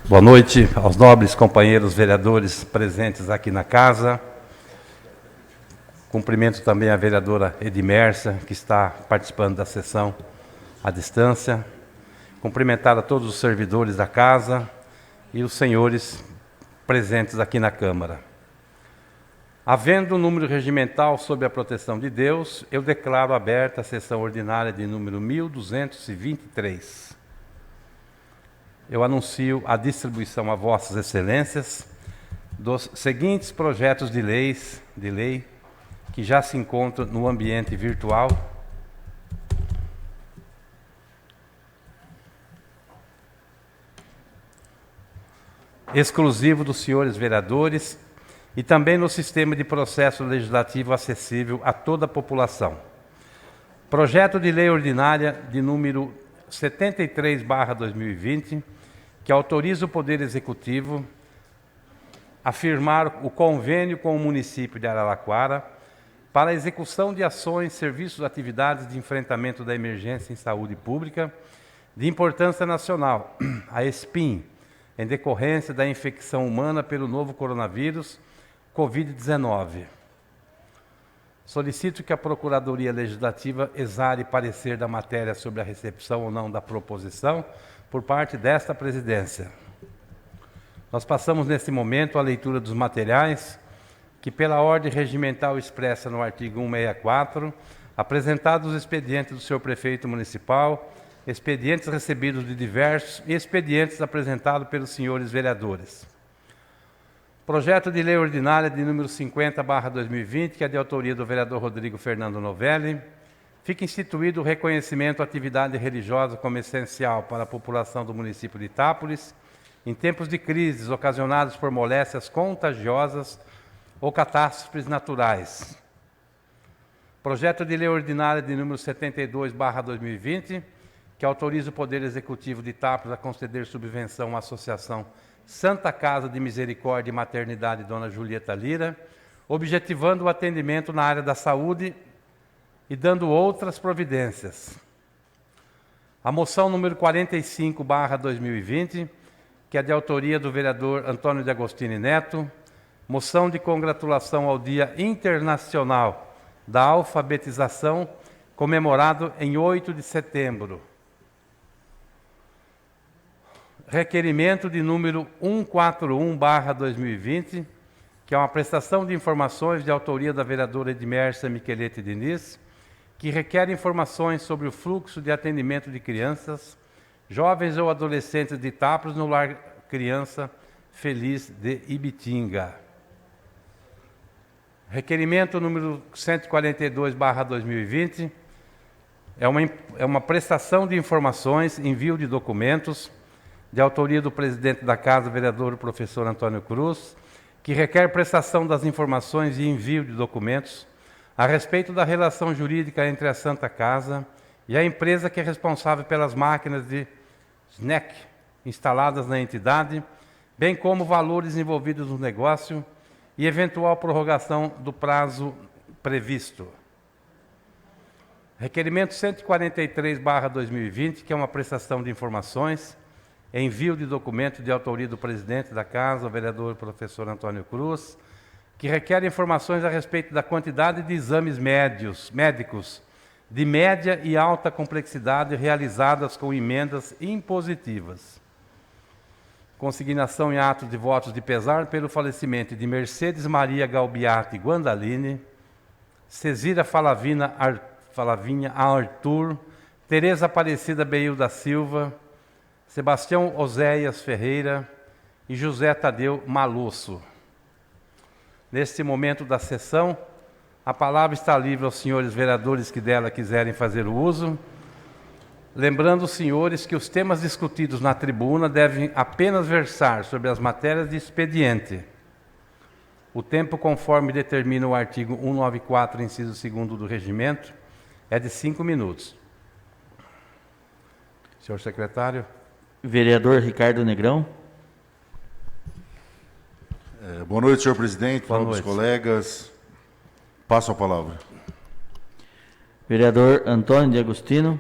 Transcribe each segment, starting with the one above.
Boa noite aos nobres companheiros vereadores presentes aqui na casa. Cumprimento também a vereadora Edmersa, que está participando da sessão à distância. Cumprimentar a todos os servidores da casa e os senhores presentes aqui na Câmara. Havendo número regimental sob a proteção de Deus, eu declaro aberta a sessão ordinária de número 1223. Eu anuncio a distribuição a vossas excelências dos seguintes projetos de lei que já se encontram no ambiente virtual. Exclusivo dos senhores vereadores e também no sistema de processo legislativo acessível a toda a população. Projeto de lei ordinária de número 73/2020, que autoriza o Poder Executivo a firmar o convênio com o município de Araraquara para a execução de ações, serviços, atividades de enfrentamento da emergência em saúde pública de importância nacional, a ESPIM, em decorrência da infecção humana pelo novo coronavírus, Covid-19. Solicito que a Procuradoria Legislativa exare parecer da matéria sobre a recepção ou não da proposição por parte desta presidência. Nós passamos nesse momento a leitura dos materiais que, pela ordem regimental expressa no artigo 164, apresentados os expedientes do senhor prefeito municipal, expedientes recebidos de diversos e expedientes apresentados pelos senhores vereadores. Projeto de lei ordinária de número 50/2020, que é de autoria do vereador Rodrigo Fernando Novelli, fica instituído o reconhecimento à atividade religiosa como essencial para a população do município de Itápolis, em tempos de crises ocasionados por moléstias contagiosas ou catástrofes naturais. Projeto de lei ordinária de número 72/2020, que autoriza o Poder Executivo de Itápolis a conceder subvenção à Associação Santa Casa de Misericórdia e Maternidade Dona Julieta Lira, objetivando o atendimento na área da saúde e dando outras providências. A moção número 45/2020, que é de autoria do vereador Antônio de Agostini Neto, moção de congratulação ao Dia Internacional da Alfabetização, comemorado em 8 de setembro. Requerimento de número 141/2020, que é uma prestação de informações de autoria da vereadora Edmersa Michelete Diniz, que requer informações sobre o fluxo de atendimento de crianças, jovens ou adolescentes de Itápolis no Lar Criança Feliz de Ibitinga. Requerimento número 142/2020, é uma prestação de informações, envio de documentos, de autoria do presidente da Casa, vereador professor Antônio Cruz, que requer prestação das informações e envio de documentos a respeito da relação jurídica entre a Santa Casa e a empresa que é responsável pelas máquinas de SNEC instaladas na entidade, bem como valores envolvidos no negócio e eventual prorrogação do prazo previsto. Requerimento 143/2020, que é uma prestação de informações, envio de documento de autoria do presidente da Casa, o vereador professor Antônio Cruz, que requer informações a respeito da quantidade de exames médicos de média e alta complexidade realizadas com emendas impositivas. Consignação em atos de votos de pesar pelo falecimento de Mercedes Maria Galbiati Guandaline, Cezira Falavinha Arthur, Tereza Aparecida Beil da Silva, Sebastião Oséias Ferreira e José Tadeu Malusso. Neste momento da sessão, a palavra está livre aos senhores vereadores que dela quiserem fazer o uso. Lembrando os senhores que os temas discutidos na tribuna devem apenas versar sobre as matérias de expediente. O tempo, conforme determina o artigo 194, inciso 2º do regimento, é de 5 minutos. Senhor secretário. Vereador Ricardo Negrão. Boa noite, senhor presidente, boa nobres noite, colegas. Passo a palavra. Vereador Antônio de Agostino.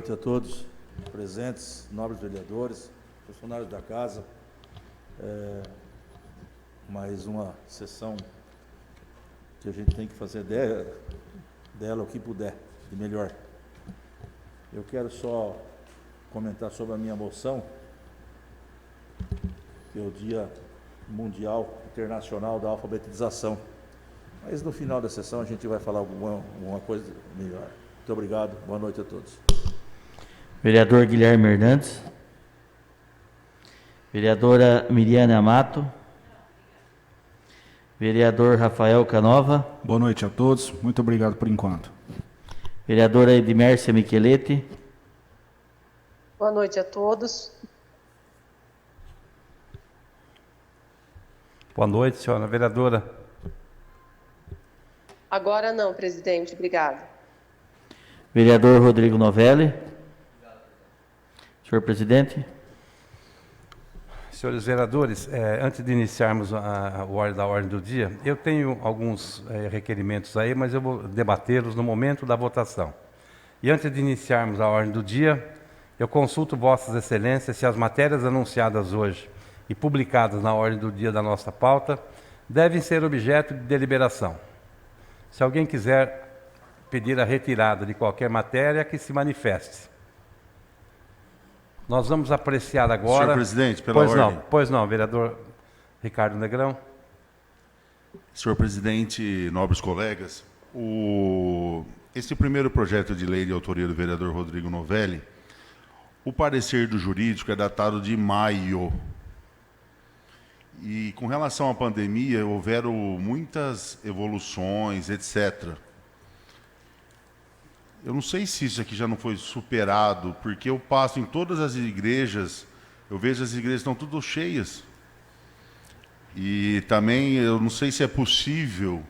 noite a todos presentes, nobres vereadores, funcionários da casa. Mais uma sessão que a gente tem que fazer dela o que puder, de melhor. Eu quero só comentar sobre a minha moção, que é o Dia Mundial Internacional da Alfabetização. Mas no final da sessão a gente vai falar alguma coisa melhor. Muito obrigado, boa noite a todos. Vereador Guilherme Hernandes. Vereadora Miriane Amato. Vereador Rafael Canova. Boa noite a todos, muito obrigado por enquanto. Vereadora Edmércia Michelete. Boa noite a todos. Boa noite, senhora vereadora. Agora não, presidente. Obrigado. Vereador Rodrigo Novelli. Senhor presidente. Senhores vereadores, antes de iniciarmos a ordem do dia, eu tenho alguns requerimentos aí, mas eu vou debatê-los no momento da votação. E antes de iniciarmos a ordem do dia, eu consulto Vossas Excelências se as matérias anunciadas hoje e publicadas na ordem do dia da nossa pauta devem ser objeto de deliberação. Se alguém quiser pedir a retirada de qualquer matéria, que se manifeste. Nós vamos apreciar agora... Senhor presidente, pela ordem. Pois não, vereador Ricardo Negrão. Senhor presidente, nobres colegas, esse primeiro projeto de lei de autoria do vereador Rodrigo Novelli, o parecer do jurídico é datado de maio. E com relação à pandemia, houveram muitas evoluções, etc. Eu não sei se isso aqui já não foi superado, porque eu passo em todas as igrejas, eu vejo as igrejas estão tudo cheias. E também eu não sei se é possível,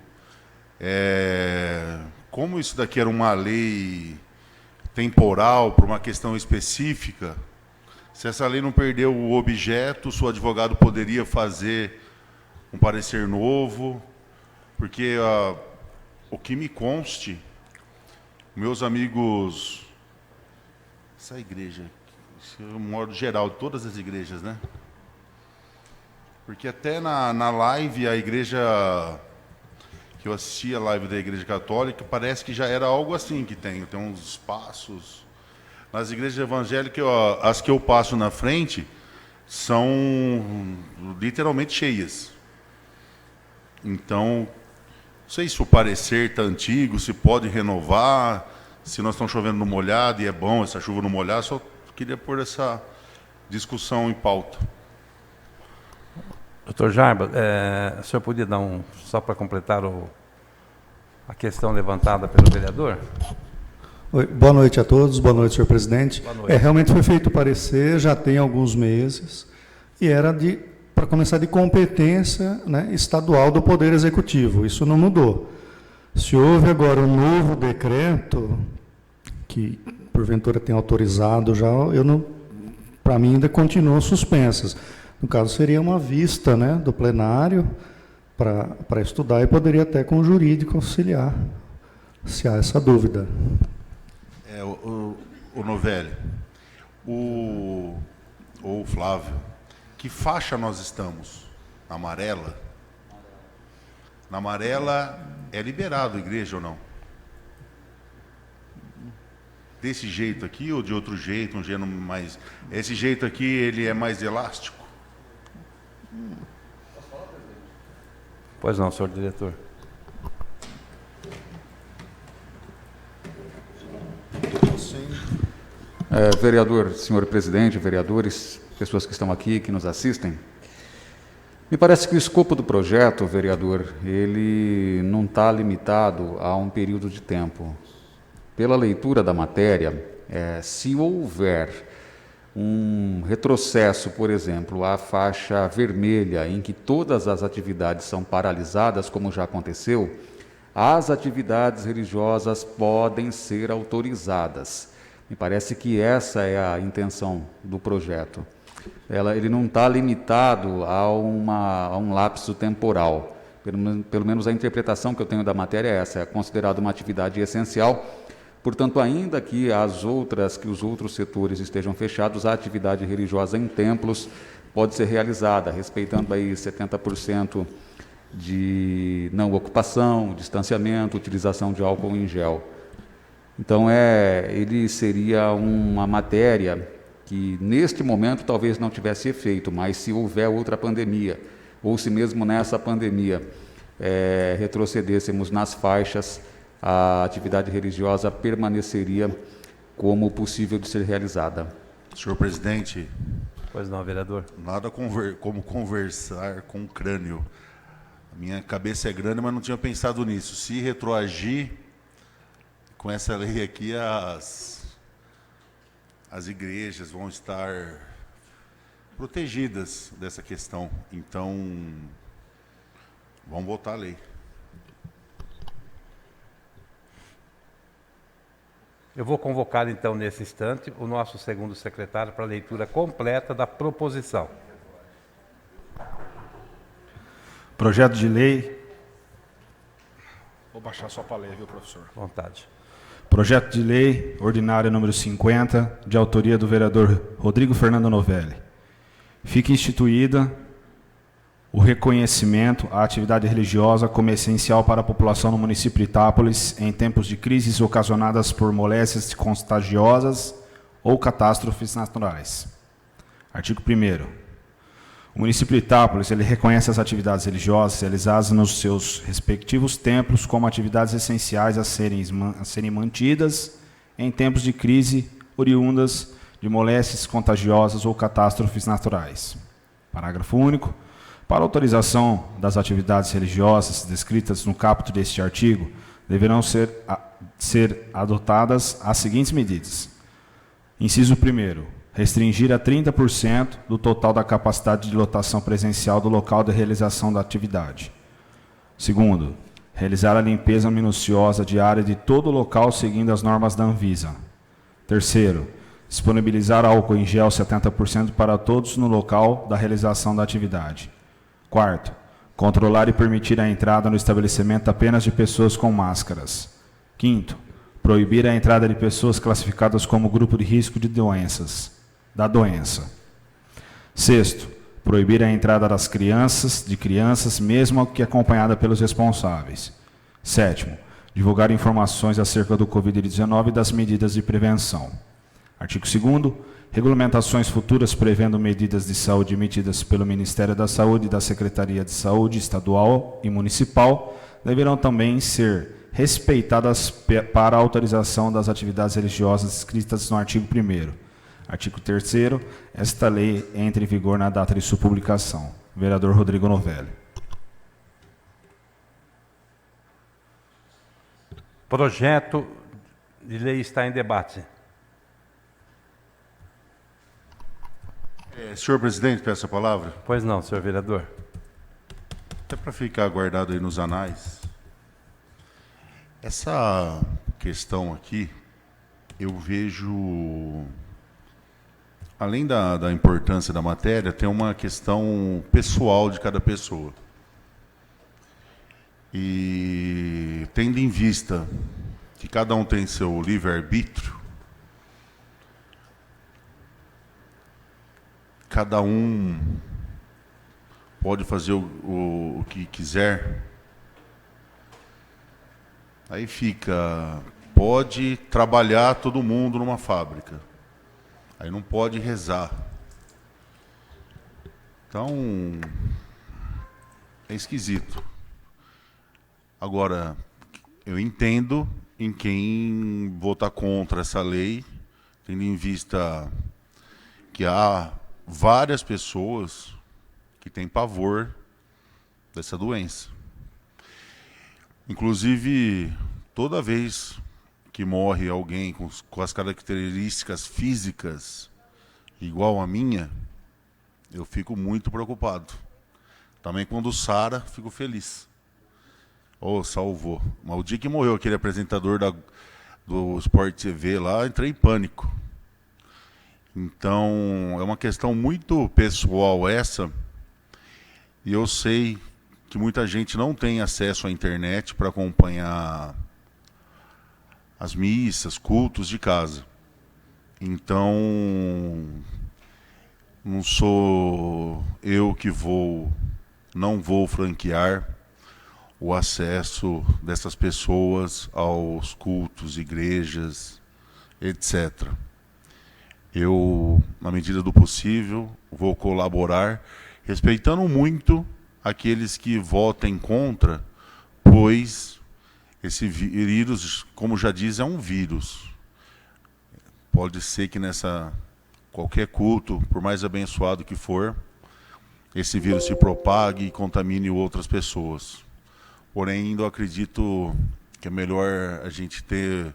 como isso daqui era uma lei temporal para uma questão específica, se essa lei não perdeu o objeto, o advogado poderia fazer um parecer novo, porque o que me conste, meus amigos, essa igreja, isso é um modo geral de todas as igrejas, né? Porque até na live, a igreja, que eu assisti a live da Igreja Católica, parece que já era algo assim que tem uns espaços. Nas igrejas evangélicas, as que eu passo na frente, são literalmente cheias. Então, não sei se o parecer está antigo, se pode renovar, se nós estamos chovendo no molhado e é bom essa chuva no molhado, só queria pôr essa discussão em pauta. Doutor Jarba, o senhor podia dar só para completar a questão levantada pelo vereador? Oi, boa noite a todos, boa noite, senhor presidente. Boa noite. Realmente foi feito o parecer, já tem alguns meses, e era para começar de competência, né, estadual do Poder Executivo, isso não mudou. Se houve agora um novo decreto, que porventura tem autorizado já, para mim ainda continuam suspensas. No caso, seria uma vista, né, do plenário para estudar e poderia até com o jurídico auxiliar, se há essa dúvida. O Novelli, ou Flávio, que faixa nós estamos? Na amarela? Na amarela é liberado a igreja ou não? Desse jeito aqui ou de outro jeito, um jeito mais... Esse jeito aqui, ele é mais elástico? Pois não, senhor diretor. Vereador, senhor presidente, vereadores, pessoas que estão aqui, que nos assistem, me parece que o escopo do projeto, vereador, ele não está limitado a um período de tempo. Pela leitura da matéria, se houver um retrocesso, por exemplo, à faixa vermelha, em que todas as atividades são paralisadas, como já aconteceu, as atividades religiosas podem ser autorizadas. Me parece que essa é a intenção do projeto. Ele não está limitado a um lapso temporal. Pelo menos a interpretação que eu tenho da matéria é essa. É considerado uma atividade essencial, Portanto, ainda que os outros setores estejam fechados, a atividade religiosa em templos pode ser realizada, respeitando aí 70% de não ocupação, distanciamento, utilização de álcool em gel. Então, ele seria uma matéria que, neste momento, talvez não tivesse efeito, mas se houver outra pandemia, ou se mesmo nessa pandemia retrocedêssemos nas faixas, a atividade religiosa permaneceria como possível de ser realizada. Senhor presidente, Pois não, vereador. nada como conversar com o crânio. A minha cabeça é grande, mas não tinha pensado nisso. Se retroagir com essa lei aqui, as igrejas vão estar protegidas dessa questão. Então, vamos votar a lei. Eu vou convocar, então, nesse instante, o nosso segundo secretário para a leitura completa da proposição. Projeto de lei. Vou baixar só para ler, viu, professor? Vontade. Projeto de lei ordinária número 50, de autoria do vereador Rodrigo Fernando Novelli. Fica instituída o reconhecimento à atividade religiosa como essencial para a população no município de Itápolis em tempos de crises ocasionadas por moléstias contagiosas ou catástrofes naturais. Artigo 1º. O município de Itápolis ele reconhece as atividades religiosas realizadas nos seus respectivos templos como atividades essenciais a serem mantidas em tempos de crise oriundas de moléstias contagiosas ou catástrofes naturais. Parágrafo único. Para autorização das atividades religiosas descritas no caput deste artigo, deverão ser adotadas as seguintes medidas. Inciso 1º. Restringir a 30% do total da capacidade de lotação presencial do local de realização da atividade. Segundo, realizar a limpeza minuciosa diária de todo o local seguindo as normas da Anvisa. Terceiro, disponibilizar álcool em gel 70% para todos no local da realização da atividade. Quarto, controlar e permitir a entrada no estabelecimento apenas de pessoas com máscaras. Quinto, proibir a entrada de pessoas classificadas como grupo de risco de da doença. Sexto, proibir a entrada de crianças, mesmo que acompanhada pelos responsáveis. Sétimo, divulgar informações acerca do Covid-19 e das medidas de prevenção. Artigo 2º, regulamentações futuras prevendo medidas de saúde emitidas pelo Ministério da Saúde e da Secretaria de Saúde Estadual e Municipal deverão também ser respeitadas para a autorização das atividades religiosas descritas no artigo 1º. Artigo 3º, esta lei entra em vigor na data de sua publicação. Vereador Rodrigo Novelli. Projeto de lei está em debate. Senhor presidente, peço a palavra. Pois não, senhor vereador. Até para ficar guardado aí nos anais. Essa questão aqui, eu vejo, além da importância da matéria, tem uma questão pessoal de cada pessoa. E tendo em vista que cada um tem seu livre-arbítrio, cada um pode fazer o que quiser. Aí fica, pode trabalhar todo mundo numa fábrica. Aí não pode rezar. Então, é esquisito. Agora, eu entendo em quem votar contra essa lei, tendo em vista que há várias pessoas que têm pavor dessa doença. Inclusive, toda vez que morre alguém com as características físicas igual a minha, eu fico muito preocupado. Também quando sara, fico feliz. Salvou. Mas o dia que morreu aquele apresentador do Sport TV lá, entrei em pânico. Então, é uma questão muito pessoal essa, e eu sei que muita gente não tem acesso à internet para acompanhar as missas, cultos de casa. Então, não sou eu que não vou franquear o acesso dessas pessoas aos cultos, igrejas, etc. Eu, na medida do possível, vou colaborar, respeitando muito aqueles que votem contra, pois esse vírus, como já diz, é um vírus. Pode ser que qualquer culto, por mais abençoado que for, esse vírus se propague e contamine outras pessoas. Porém, eu acredito que é melhor a gente ter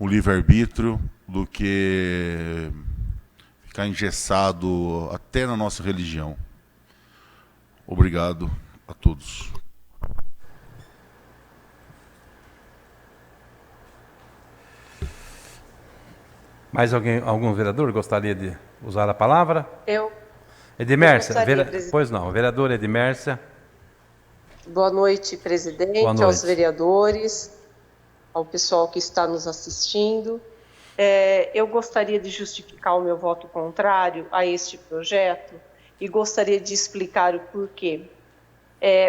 um livre-arbítrio do que ficar engessado até na nossa religião. Obrigado a todos. Mais algum vereador gostaria de usar a palavra? Edmércia, pois não, vereadora Edmércia. Boa noite, presidente, Boa noite. aos vereadores, ao pessoal que está nos assistindo. Eu gostaria de justificar o meu voto contrário a este projeto e gostaria de explicar o porquê.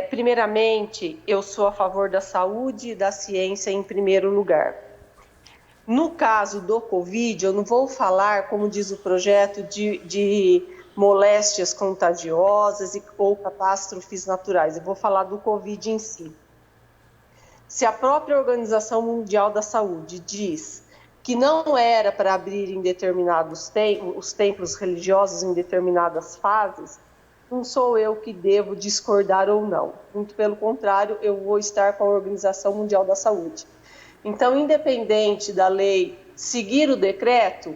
Primeiramente, eu sou a favor da saúde e da ciência em primeiro lugar. No caso do Covid, eu não vou falar, como diz o projeto, de moléstias contagiosas ou catástrofes naturais. Eu vou falar do Covid em si. Se a própria Organização Mundial da Saúde diz que não era para abrir em determinados os templos religiosos em determinadas fases, não sou eu que devo discordar ou não. Muito pelo contrário, eu vou estar com a Organização Mundial da Saúde. Então, independente da lei seguir o decreto,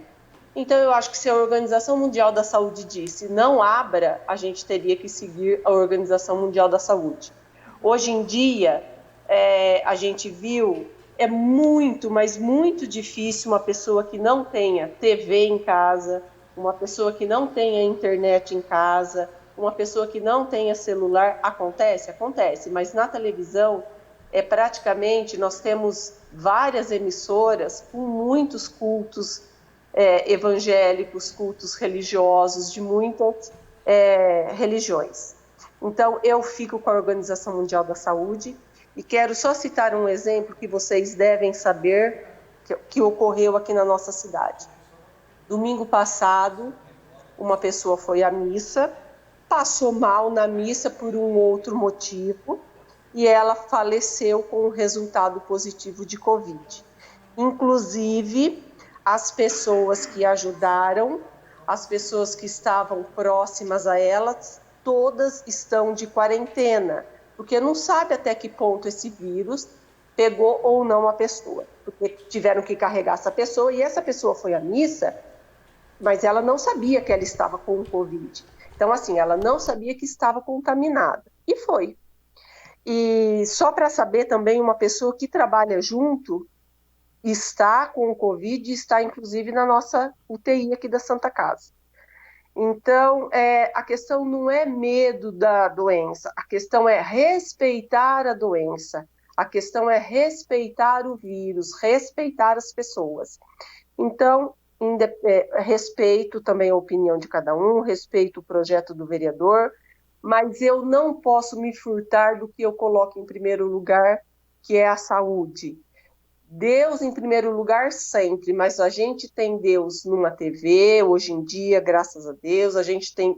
então eu acho que se a Organização Mundial da Saúde disse não abra, a gente teria que seguir a Organização Mundial da Saúde. Hoje em dia, a gente viu, é muito, mas muito difícil uma pessoa que não tenha TV em casa, uma pessoa que não tenha internet em casa, uma pessoa que não tenha celular. Acontece, mas na televisão, praticamente, nós temos várias emissoras com muitos cultos evangélicos, cultos religiosos, de muitas religiões. Então, eu fico com a Organização Mundial da Saúde e quero só citar um exemplo que vocês devem saber que ocorreu aqui na nossa cidade. Domingo passado, uma pessoa foi à missa, passou mal na missa por um outro motivo e ela faleceu com um resultado positivo de Covid. Inclusive, as pessoas que ajudaram, as pessoas que estavam próximas a elas, todas estão de quarentena, porque não sabe até que ponto esse vírus pegou ou não a pessoa, porque tiveram que carregar essa pessoa e essa pessoa foi à missa, mas ela não sabia que ela estava com o Covid. Então, assim, ela não sabia que estava contaminada e foi. E só para saber também, uma pessoa que trabalha junto está com o Covid e está, inclusive, na nossa UTI aqui da Santa Casa. Então, a questão não é medo da doença, a questão é respeitar a doença, a questão é respeitar o vírus, respeitar as pessoas. Então, respeito também a opinião de cada um, respeito o projeto do vereador, mas eu não posso me furtar do que eu coloco em primeiro lugar, que é a saúde. Deus em primeiro lugar sempre, mas a gente tem Deus numa TV, hoje em dia, graças a Deus, a gente tem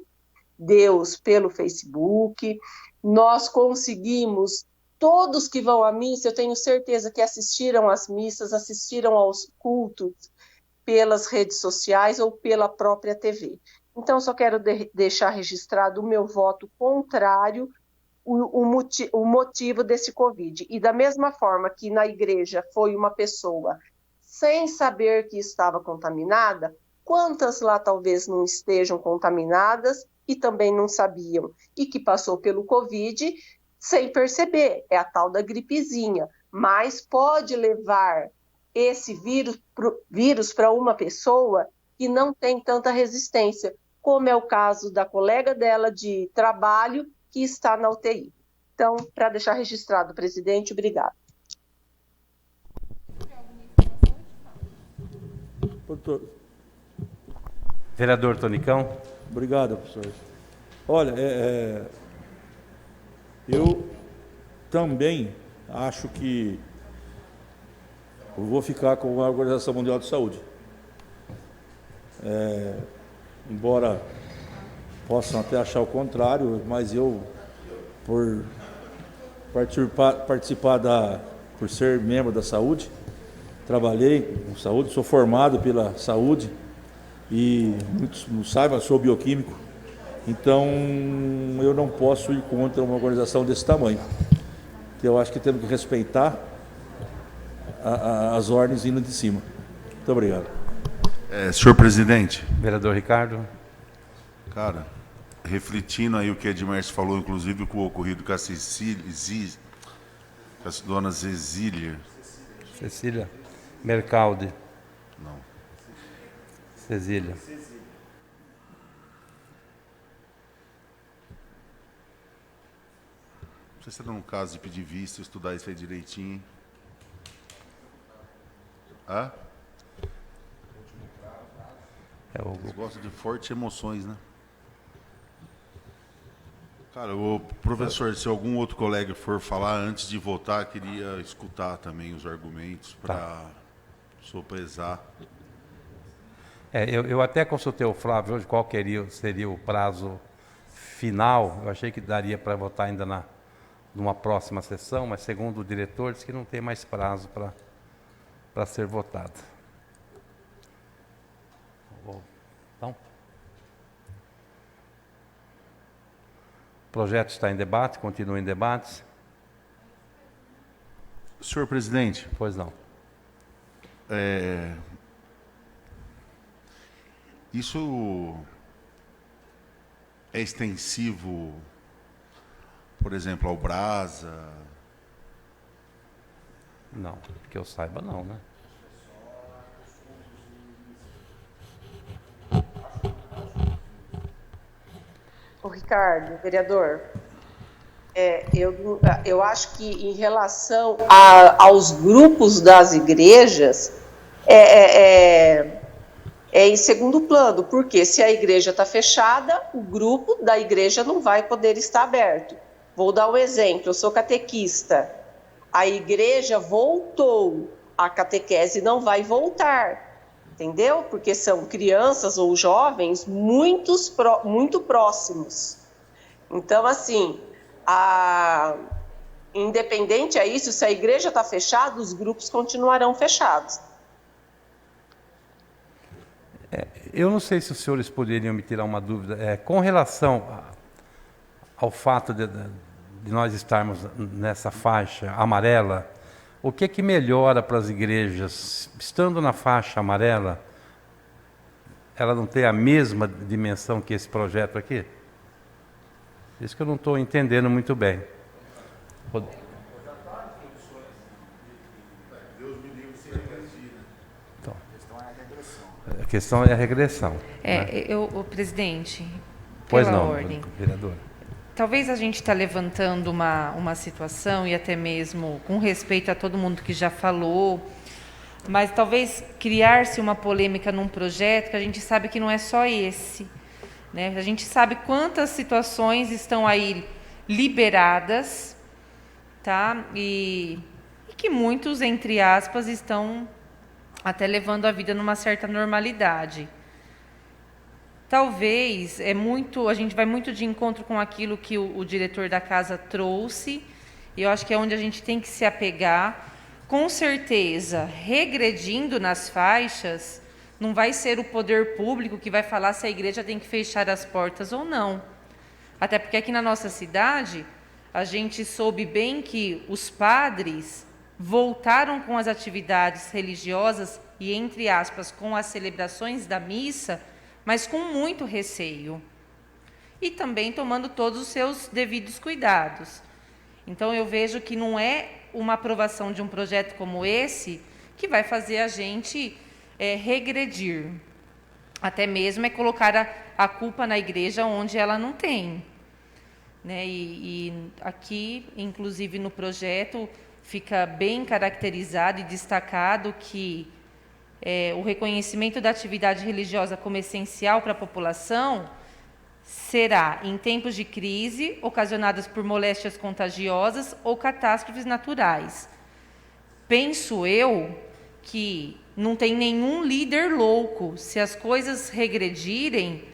Deus pelo Facebook, nós conseguimos, todos que vão à missa, eu tenho certeza que assistiram às missas, assistiram aos cultos pelas redes sociais ou pela própria TV. Então, só quero deixar registrado o meu voto contrário, o motivo desse Covid. E da mesma forma que na igreja foi uma pessoa sem saber que estava contaminada, quantas lá talvez não estejam contaminadas e também não sabiam, e que passou pelo Covid sem perceber, é a tal da gripezinha, mas pode levar esse vírus para uma pessoa que não tem tanta resistência, como é o caso da colega dela de trabalho, que está na UTI. Então, para deixar registrado, presidente, obrigado. Doutor, Vereador Tonicão. obrigado, professor. Olha, eu também acho que eu vou ficar com a Organização Mundial de Saúde. Embora possam até achar o contrário, mas eu, por por ser membro da saúde, trabalhei com saúde, sou formado pela saúde e muitos não saibam, sou bioquímico, então eu não posso ir contra uma organização desse tamanho. Eu acho que temos que respeitar as ordens vindo de cima. Muito obrigado. Senhor presidente, Vereador Ricardo. cara, refletindo aí o que a Edmércio falou, inclusive com o ocorrido com a dona Cecília. Cecília Mercaldi. Não. Cecília. Não sei se era um caso de pedir vista, estudar isso aí direitinho. Hein? Hã? Eles gostam de fortes emoções, né? Cara, o professor, se algum outro colega for falar antes de votar, queria escutar também os argumentos para sopesar. Eu até consultei o Flávio hoje qual seria o prazo final. Eu achei que daria para votar ainda numa próxima sessão, mas segundo o diretor, disse que não tem mais prazo para ser votado. Então, o projeto está em debate, continua em debate. Senhor presidente. Pois não. Isso é extensivo, por exemplo, ao Brasa? Não, que eu saiba não, né? O Ricardo, vereador, eu acho que em relação aos grupos das igrejas, é em segundo plano, porque se a igreja está fechada, o grupo da igreja não vai poder estar aberto. Vou dar um exemplo, eu sou catequista, a igreja voltou, a catequese não vai voltar. Entendeu? Porque são crianças ou jovens muito próximos. Então, assim, independente a isso, se a igreja está fechada, os grupos continuarão fechados. Eu não sei se os senhores poderiam me tirar uma dúvida. Com relação ao fato de nós estarmos nessa faixa amarela, o que melhora para as igrejas, estando na faixa amarela, ela não tem a mesma dimensão que esse projeto aqui? Isso que eu não estou entendendo muito bem. Então, a questão é a regressão. Né? Presidente, pois pela não, ordem. Vereador. Talvez a gente está levantando uma situação, e até mesmo com respeito a todo mundo que já falou, mas talvez criar-se uma polêmica num projeto que a gente sabe que não é só esse. Né? A gente sabe quantas situações estão aí liberadas, tá? E que muitos, entre aspas, estão até levando a vida numa certa normalidade. Talvez, a gente vai muito de encontro com aquilo que o diretor da casa trouxe, e eu acho que é onde a gente tem que se apegar. Com certeza, regredindo nas faixas, não vai ser o poder público que vai falar se a igreja tem que fechar as portas ou não. Até porque aqui na nossa cidade, a gente soube bem que os padres voltaram com as atividades religiosas e, entre aspas, com as celebrações da missa, mas com muito receio. E também tomando todos os seus devidos cuidados. Então, eu vejo que não é uma aprovação de um projeto como esse que vai fazer a gente regredir. Até mesmo é colocar a culpa na igreja onde ela não tem. Né? E aqui, inclusive no projeto, fica bem caracterizado e destacado que o reconhecimento da atividade religiosa como essencial para a população será em tempos de crise, ocasionadas por moléstias contagiosas ou catástrofes naturais. Penso eu que não tem nenhum líder louco. Se as coisas regredirem,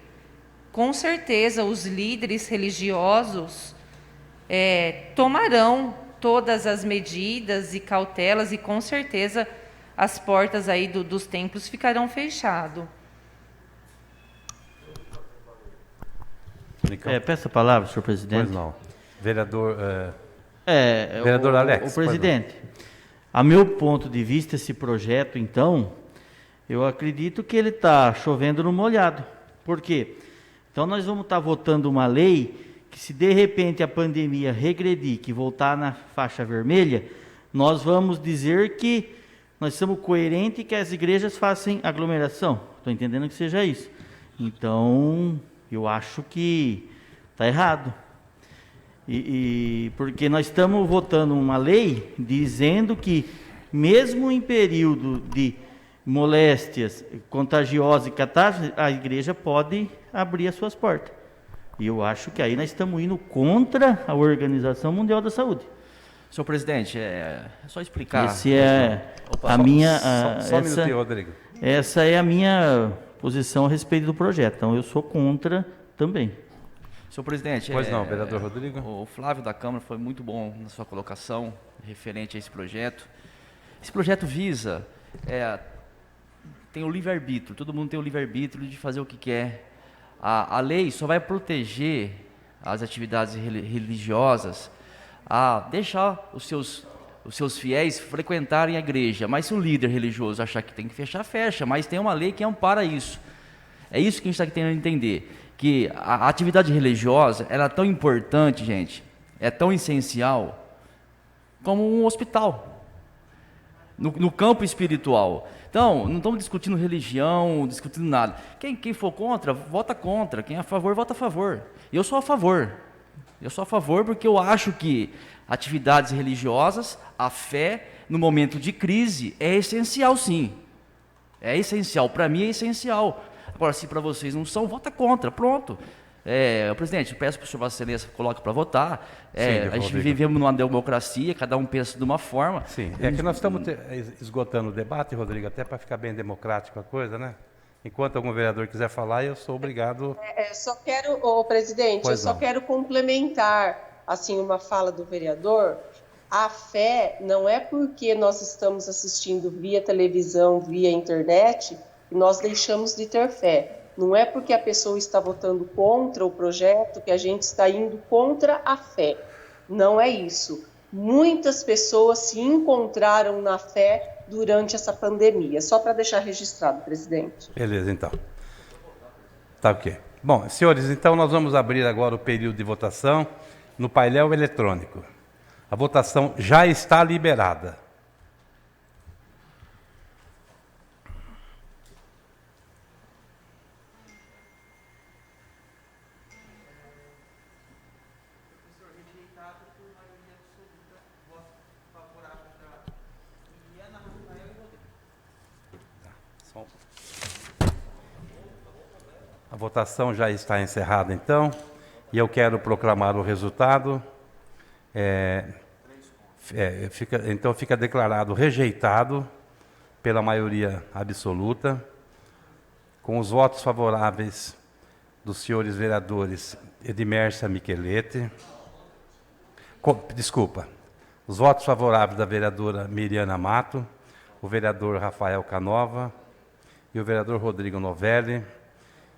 com certeza os líderes religiosos tomarão todas as medidas e cautelas e com certeza as portas aí dos templos ficarão fechadas. Peço a palavra, senhor presidente. Pois não. Vereador, vereador Alex. O presidente, a meu ponto de vista, esse projeto, então, eu acredito que ele está chovendo no molhado. Por quê? Então, nós vamos estar votando uma lei que, se de repente a pandemia regredir, que voltar na faixa vermelha, nós vamos dizer que nós somos coerentes e que as igrejas façam aglomeração. Estou entendendo que seja isso. Então, eu acho que está errado. Porque nós estamos votando uma lei dizendo que, mesmo em período de moléstias contagiosas e catástrofes, a igreja pode abrir as suas portas. E eu acho que aí nós estamos indo contra a Organização Mundial da Saúde. Senhor presidente, é só explicar. Esse é a minha... Só um minutinho, Rodrigo. Essa é a minha posição a respeito do projeto. Então, eu sou contra também. Senhor presidente, pois não, vereador Rodrigo. O Flávio da Câmara foi muito bom na sua colocação referente a esse projeto. Esse projeto visa, tem o livre-arbítrio, todo mundo tem o livre-arbítrio de fazer o que quer. A lei só vai proteger as atividades religiosas a deixar os seus fiéis frequentarem a igreja. Mas se o líder religioso achar que tem que fechar, fecha. Mas tem uma lei que ampara isso. É isso que a gente está tentando entender. Que a atividade religiosa ela é tão importante, gente, é tão essencial como um hospital, no campo espiritual. Então, não estamos discutindo religião, discutindo nada. Quem for contra, vota contra. Quem é a favor, vota a favor. Eu sou a favor. Eu sou a favor porque eu acho que atividades religiosas, a fé, no momento de crise, é essencial, sim. É essencial. Para mim é essencial. Agora, se para vocês não são, vota contra, pronto. Presidente, eu peço para o senhor Vossa Excelência coloque para votar. A gente vivemos numa democracia, cada um pensa de uma forma. Sim, é que nós estamos esgotando o debate, Rodrigo, até para ficar bem democrático a coisa, né? Enquanto algum vereador quiser falar, eu sou obrigado... Só quero, presidente, quero complementar assim, uma fala do vereador. A fé não é porque nós estamos assistindo via televisão, via internet, que nós deixamos de ter fé. Não é porque a pessoa está votando contra o projeto que a gente está indo contra a fé. Não é isso. Muitas pessoas se encontraram na fé durante essa pandemia. Só para deixar registrado, presidente. Beleza, então. Tá ok. Bom, senhores, então nós vamos abrir agora o período de votação no painel eletrônico. A votação já está liberada. A votação já está encerrada, então, e eu quero proclamar o resultado. Então, fica declarado rejeitado pela maioria absoluta, com os votos favoráveis dos senhores vereadores Edmércia Michelete. Os votos favoráveis da vereadora Miriana Mato, o vereador Rafael Canova e o vereador Rodrigo Novelli.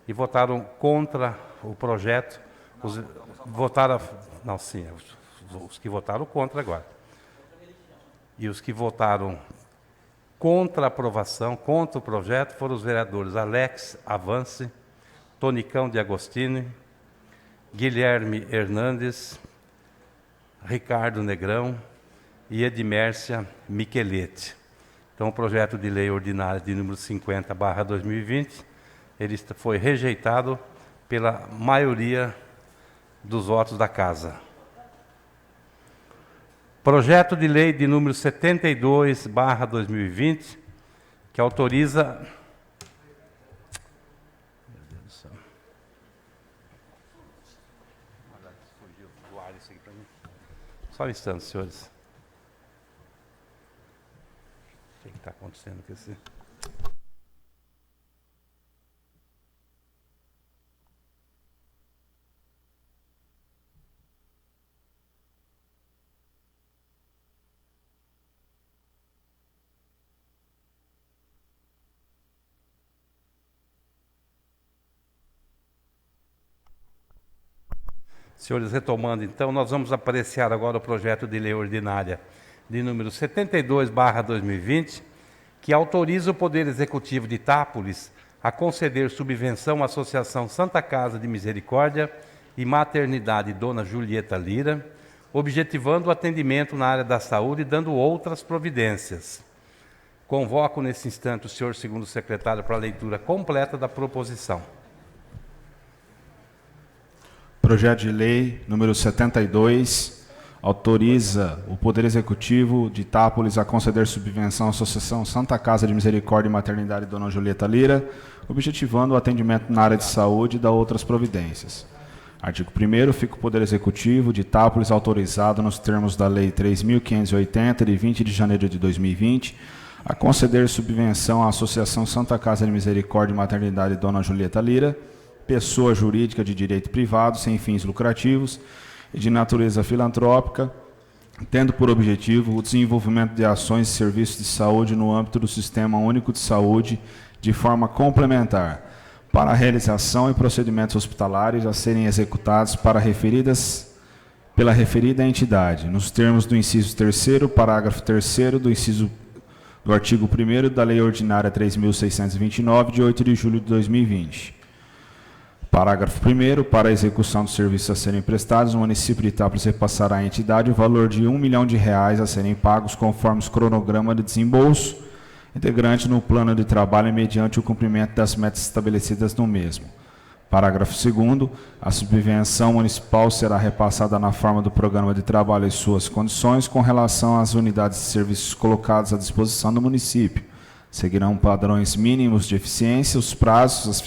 E votaram contra o projeto, os que votaram contra agora. E os que votaram contra a aprovação, contra o projeto, foram os vereadores Alex Avance, Tonicão de Agostini, Guilherme Hernandes, Ricardo Negrão e Edmércia Michelete. Então, o projeto de lei ordinária de número 50/2020, ele foi rejeitado pela maioria dos votos da Casa. Projeto de lei de número 72/2020, que autoriza... Meu Deus do céu. Fugiu do ar isso aqui para mim. Só um instante, senhores. O que está acontecendo com esse... Senhores, retomando então, nós vamos apreciar agora o projeto de lei ordinária de número 72/2020, que autoriza o Poder Executivo de Itápolis a conceder subvenção à Associação Santa Casa de Misericórdia e Maternidade Dona Julieta Lira, objetivando o atendimento na área da saúde e dando outras providências. Convoco nesse instante o senhor segundo secretário para a leitura completa da proposição. Projeto de lei número 72 autoriza o Poder Executivo de Itápolis a conceder subvenção à Associação Santa Casa de Misericórdia e Maternidade Dona Julieta Lira, objetivando o atendimento na área de saúde e da outras providências. Artigo 1º, fica o Poder Executivo de Itápolis autorizado nos termos da Lei 3.580, de 20 de janeiro de 2020, a conceder subvenção à Associação Santa Casa de Misericórdia e Maternidade Dona Julieta Lira, pessoa jurídica de direito privado, sem fins lucrativos e de natureza filantrópica, tendo por objetivo o desenvolvimento de ações e serviços de saúde no âmbito do Sistema Único de Saúde, de forma complementar, para a realização e procedimentos hospitalares a serem executados pela referida entidade, nos termos do inciso 3º, parágrafo 3º do artigo 1º da Lei Ordinária 3.629, de 8 de julho de 2020. Parágrafo 1º, para a execução dos serviços a serem prestados, o município de Itápolis repassará à entidade o valor de R$1 milhão a serem pagos conforme os cronogramas de desembolso, integrante no plano de trabalho mediante o cumprimento das metas estabelecidas no mesmo. Parágrafo 2º, a subvenção municipal será repassada na forma do programa de trabalho e suas condições com relação às unidades de serviços colocadas à disposição do município. Seguirão padrões mínimos de eficiência, os prazos, as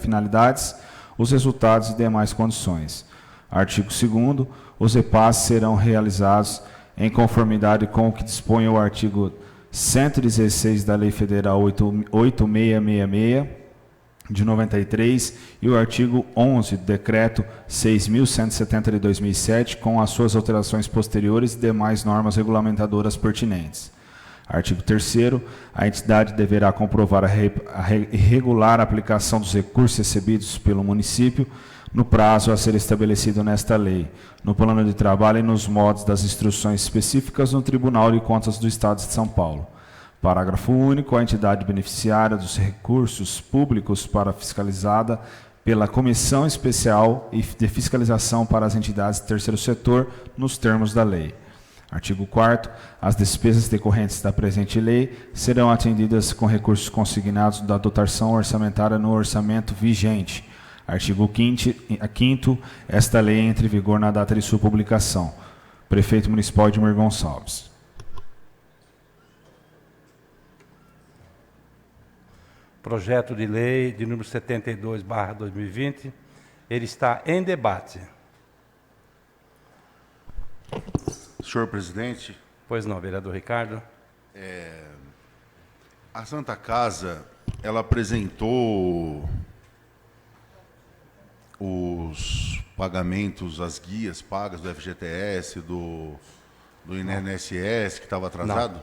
finalidades, os resultados e demais condições. Artigo 2º, os repasses serão realizados em conformidade com o que dispõe o artigo 116 da Lei Federal 8666, de 93, e o artigo 11 do Decreto 6.170 de 2007, com as suas alterações posteriores e demais normas regulamentadoras pertinentes. Artigo 3º, a entidade deverá comprovar a regular aplicação dos recursos recebidos pelo município no prazo a ser estabelecido nesta lei, no plano de trabalho e nos modos das instruções específicas no Tribunal de Contas do Estado de São Paulo. Parágrafo único, a entidade beneficiária dos recursos públicos para fiscalizada pela Comissão Especial de Fiscalização para as entidades do terceiro setor, nos termos da lei. Artigo 4º, as despesas decorrentes da presente lei serão atendidas com recursos consignados da dotação orçamentária no orçamento vigente. Artigo 5º, esta lei entra em vigor na data de sua publicação. Prefeito Municipal Edmir Gonçalves. Projeto de lei de número 72/2020, ele está em debate. Senhor presidente. Pois não, vereador Ricardo. A Santa Casa, ela apresentou os pagamentos, as guias pagas do FGTS, do INSS, que estava atrasado?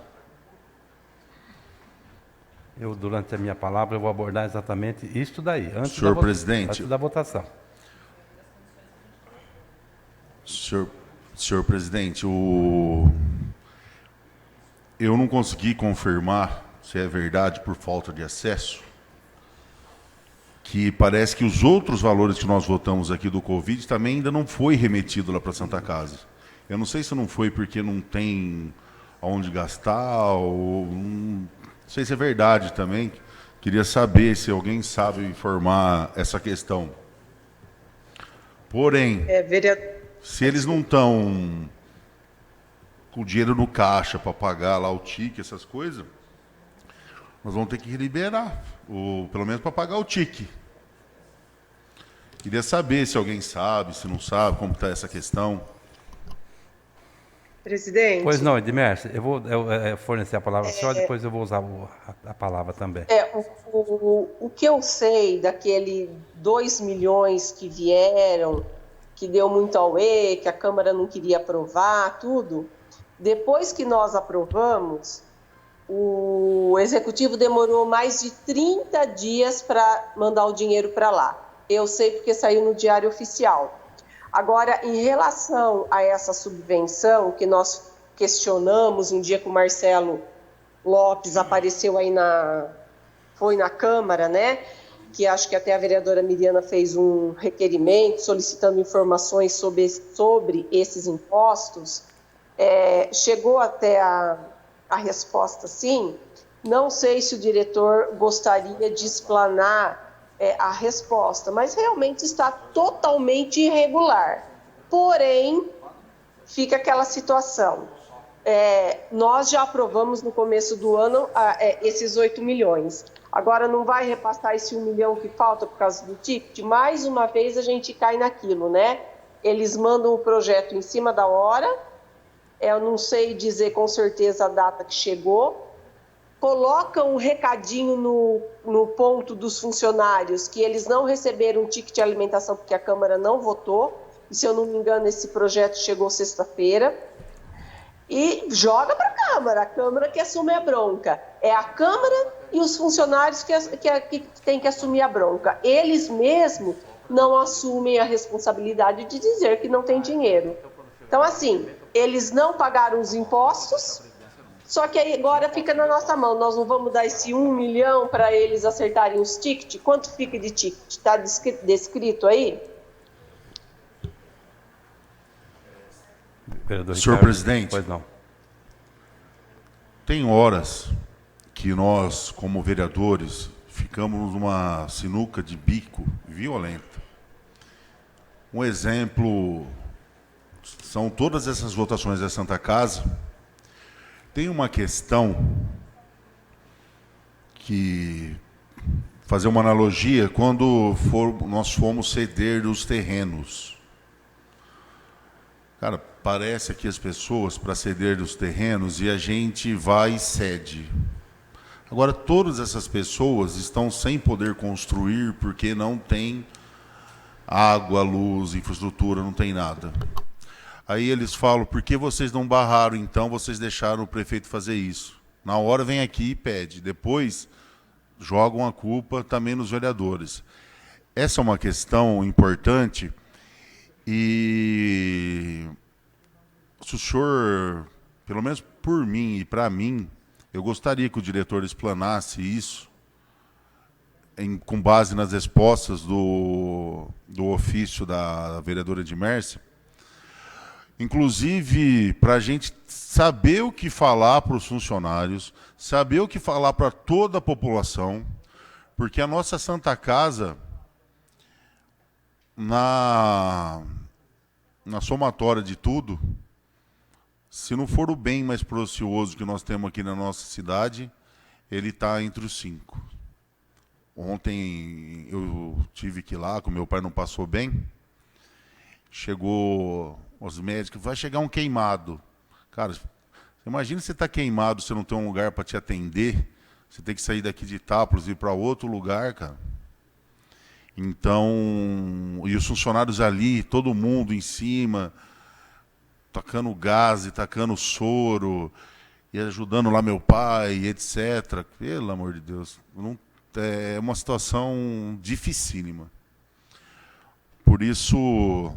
Eu, durante a minha palavra, eu vou abordar exatamente isso daí, antes Senhor presidente, antes da votação. Senhor presidente, eu não consegui confirmar se é verdade por falta de acesso, que parece que os outros valores que nós votamos aqui do Covid também ainda não foi remetido lá para a Santa Casa. Eu não sei se não foi porque não tem onde gastar, ou não sei se é verdade também. Queria saber se alguém sabe informar essa questão. Porém, se eles não estão com dinheiro no caixa para pagar lá o ticket, essas coisas, nós vamos ter que liberar, pelo menos para pagar o tique. Queria saber se alguém sabe, se não sabe, como está essa questão. Presidente. Pois não, Edmércio, eu vou fornecer a palavra só, depois eu vou usar a palavra também. O que eu sei daquele 2 milhões que vieram, que deu muito auê, que a Câmara não queria aprovar, tudo, depois que nós aprovamos, o Executivo demorou mais de 30 dias para mandar o dinheiro para lá. Eu sei porque saiu no Diário Oficial. Agora, em relação a essa subvenção, que nós questionamos um dia que o Marcelo Lopes apareceu aí foi na Câmara, né? Que acho que até a vereadora Miriana fez um requerimento solicitando informações sobre esses impostos. Chegou até a resposta sim. Não sei se o diretor gostaria de explanar a resposta, mas realmente está totalmente irregular. Porém, fica aquela situação. Nós já aprovamos no começo do ano esses 8 milhões. Agora não vai repassar esse 1 milhão que falta por causa do ticket? Mais uma vez a gente cai naquilo, né? Eles mandam o projeto em cima da hora, eu não sei dizer com certeza a data que chegou, colocam um recadinho no ponto dos funcionários que eles não receberam o ticket de alimentação porque a Câmara não votou, e se eu não me engano esse projeto chegou sexta-feira, e joga para a Câmara que assume a bronca. É a Câmara e os funcionários que têm que assumir a bronca. Eles mesmos não assumem a responsabilidade de dizer que não tem dinheiro. Então, assim, eles não pagaram os impostos, só que aí agora fica na nossa mão. Nós não vamos dar esse 1 milhão para eles acertarem os tickets? Quanto fica de ticket? Está descrito aí? Senhor presidente, pois não. Tem horas que nós, como vereadores, ficamos numa sinuca de bico violenta. Um exemplo são todas essas votações da Santa Casa. Tem uma questão que, fazer uma analogia, quando nós fomos ceder os terrenos. Cara, parece que as pessoas para ceder os terrenos e a gente vai e cede. Agora, todas essas pessoas estão sem poder construir porque não tem água, luz, infraestrutura, não tem nada. Aí eles falam, por que vocês não barraram, então vocês deixaram o prefeito fazer isso? Na hora vem aqui e pede, depois jogam a culpa também nos vereadores. Essa é uma questão importante e se o senhor, pelo menos por mim e para mim, eu gostaria que o diretor explanasse isso com base nas respostas do ofício da vereadora Edmércia, inclusive para a gente saber o que falar para os funcionários, saber o que falar para toda a população, porque a nossa Santa Casa, na somatória de tudo, se não for o bem mais precioso que nós temos aqui na nossa cidade, ele está entre os 5. Ontem eu tive que ir lá, com meu pai não passou bem, chegou os médicos, vai chegar um queimado. Cara, imagina você está queimado, você não tem um lugar para te atender, você tem que sair daqui de Itápolis e ir para outro lugar, cara. Então, e os funcionários ali, todo mundo em cima, tacando gás e tacando soro, e ajudando lá meu pai, etc. Pelo amor de Deus, é uma situação dificílima. Por isso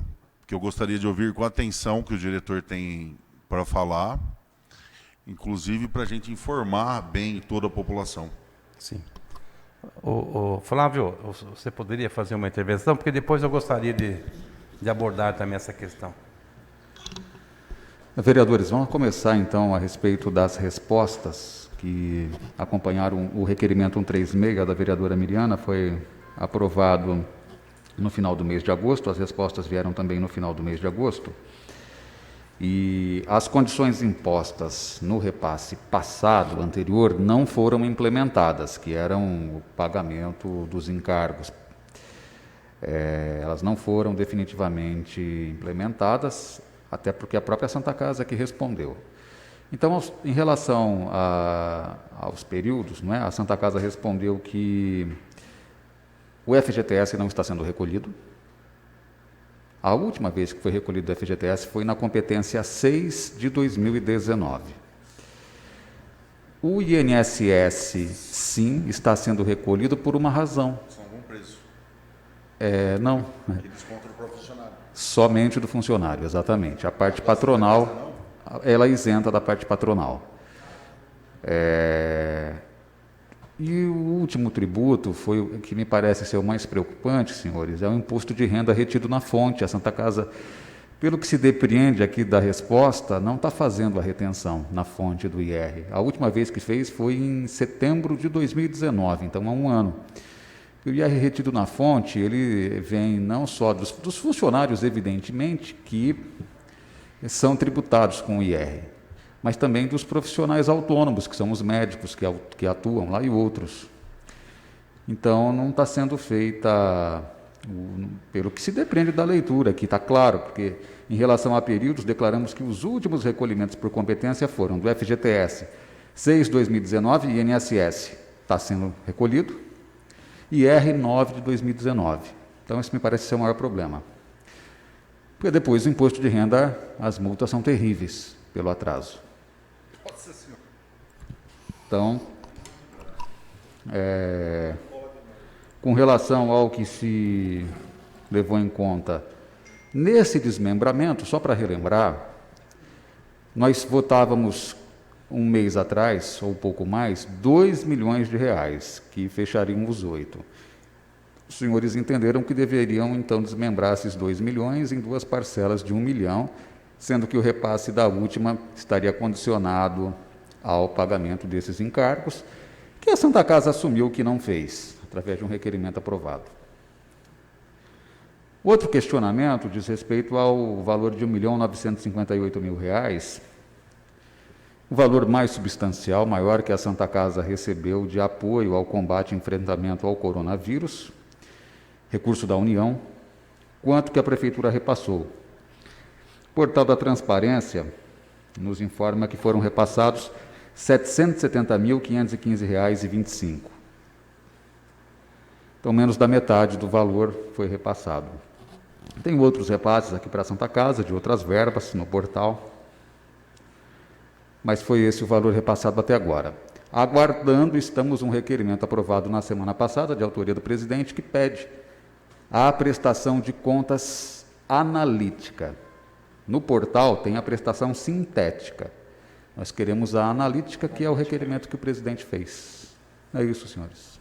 que eu gostaria de ouvir com atenção o que o diretor tem para falar, inclusive para a gente informar bem toda a população. Sim. Flávio, você poderia fazer uma intervenção? Porque depois eu gostaria de abordar também essa questão. Vereadores, vamos começar então a respeito das respostas que acompanharam o requerimento 136 da vereadora Miriana. Foi aprovado no final do mês de agosto, as respostas vieram também no final do mês de agosto. E as condições impostas no repasse passado, anterior, não foram implementadas, que eram o pagamento dos encargos. Elas não foram definitivamente implementadas, até porque a própria Santa Casa que respondeu. Então, em relação aos períodos, não é? A Santa Casa respondeu que o FGTS não está sendo recolhido. A última vez que foi recolhido o FGTS foi na competência 6 de 2019. O INSS, sim, está sendo recolhido por uma razão. São algum preço. Não. Que desconto do funcionário. Somente do funcionário, exatamente. A parte patronal, ela é isenta da parte patronal. E o último tributo foi o que me parece ser o mais preocupante, senhores, é o imposto de renda retido na fonte. A Santa Casa, pelo que se depreende aqui da resposta, não está fazendo a retenção na fonte do IR. A última vez que fez foi em setembro de 2019, então há um ano. O IR retido na fonte, ele vem não só dos funcionários, evidentemente, que são tributados com o IR, mas também dos profissionais autônomos, que são os médicos que atuam lá e outros. Então, não está sendo feita, pelo que se depreende da leitura, que está claro, porque em relação a períodos, declaramos que os últimos recolhimentos por competência foram do FGTS 6 de 2019 e INSS está sendo recolhido, e R9 de 2019. Então, esse me parece ser o maior problema. Porque depois, o imposto de renda, as multas são terríveis pelo atraso. Nossa Senhora. Então, com relação ao que se levou em conta nesse desmembramento, só para relembrar, nós votávamos um mês atrás, ou um pouco mais, 2 milhões de reais, que fechariam os 8. Os senhores entenderam que deveriam, então, desmembrar esses 2 milhões em duas parcelas de 1 milhão, sendo que o repasse da última estaria condicionado ao pagamento desses encargos, que a Santa Casa assumiu que não fez, através de um requerimento aprovado. Outro questionamento diz respeito ao valor de R$ 1.958.000, o valor mais substancial, maior que a Santa Casa recebeu de apoio ao combate e enfrentamento ao coronavírus, recurso da União, quanto que a Prefeitura repassou. O Portal da Transparência nos informa que foram repassados R$ 770.515,25. Então, menos da metade do valor foi repassado. Tem outros repasses aqui para a Santa Casa, de outras verbas no portal, mas foi esse o valor repassado até agora. Aguardando, estamos um requerimento aprovado na semana passada, de autoria do presidente, que pede a prestação de contas analítica. No portal tem a prestação sintética. Nós queremos a analítica, que é o requerimento que o presidente fez. É isso, senhores.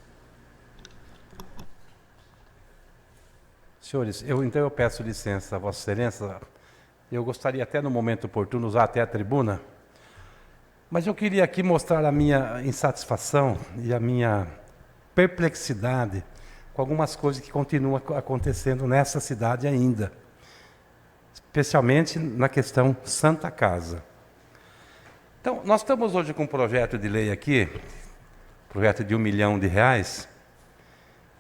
Senhores, então eu peço licença a Vossa Excelência. Eu gostaria até no momento oportuno usar até a tribuna, mas eu queria aqui mostrar a minha insatisfação e a minha perplexidade com algumas coisas que continuam acontecendo nessa cidade ainda, especialmente na questão Santa Casa. Então, nós estamos hoje com um projeto de lei aqui, projeto de R$1 milhão,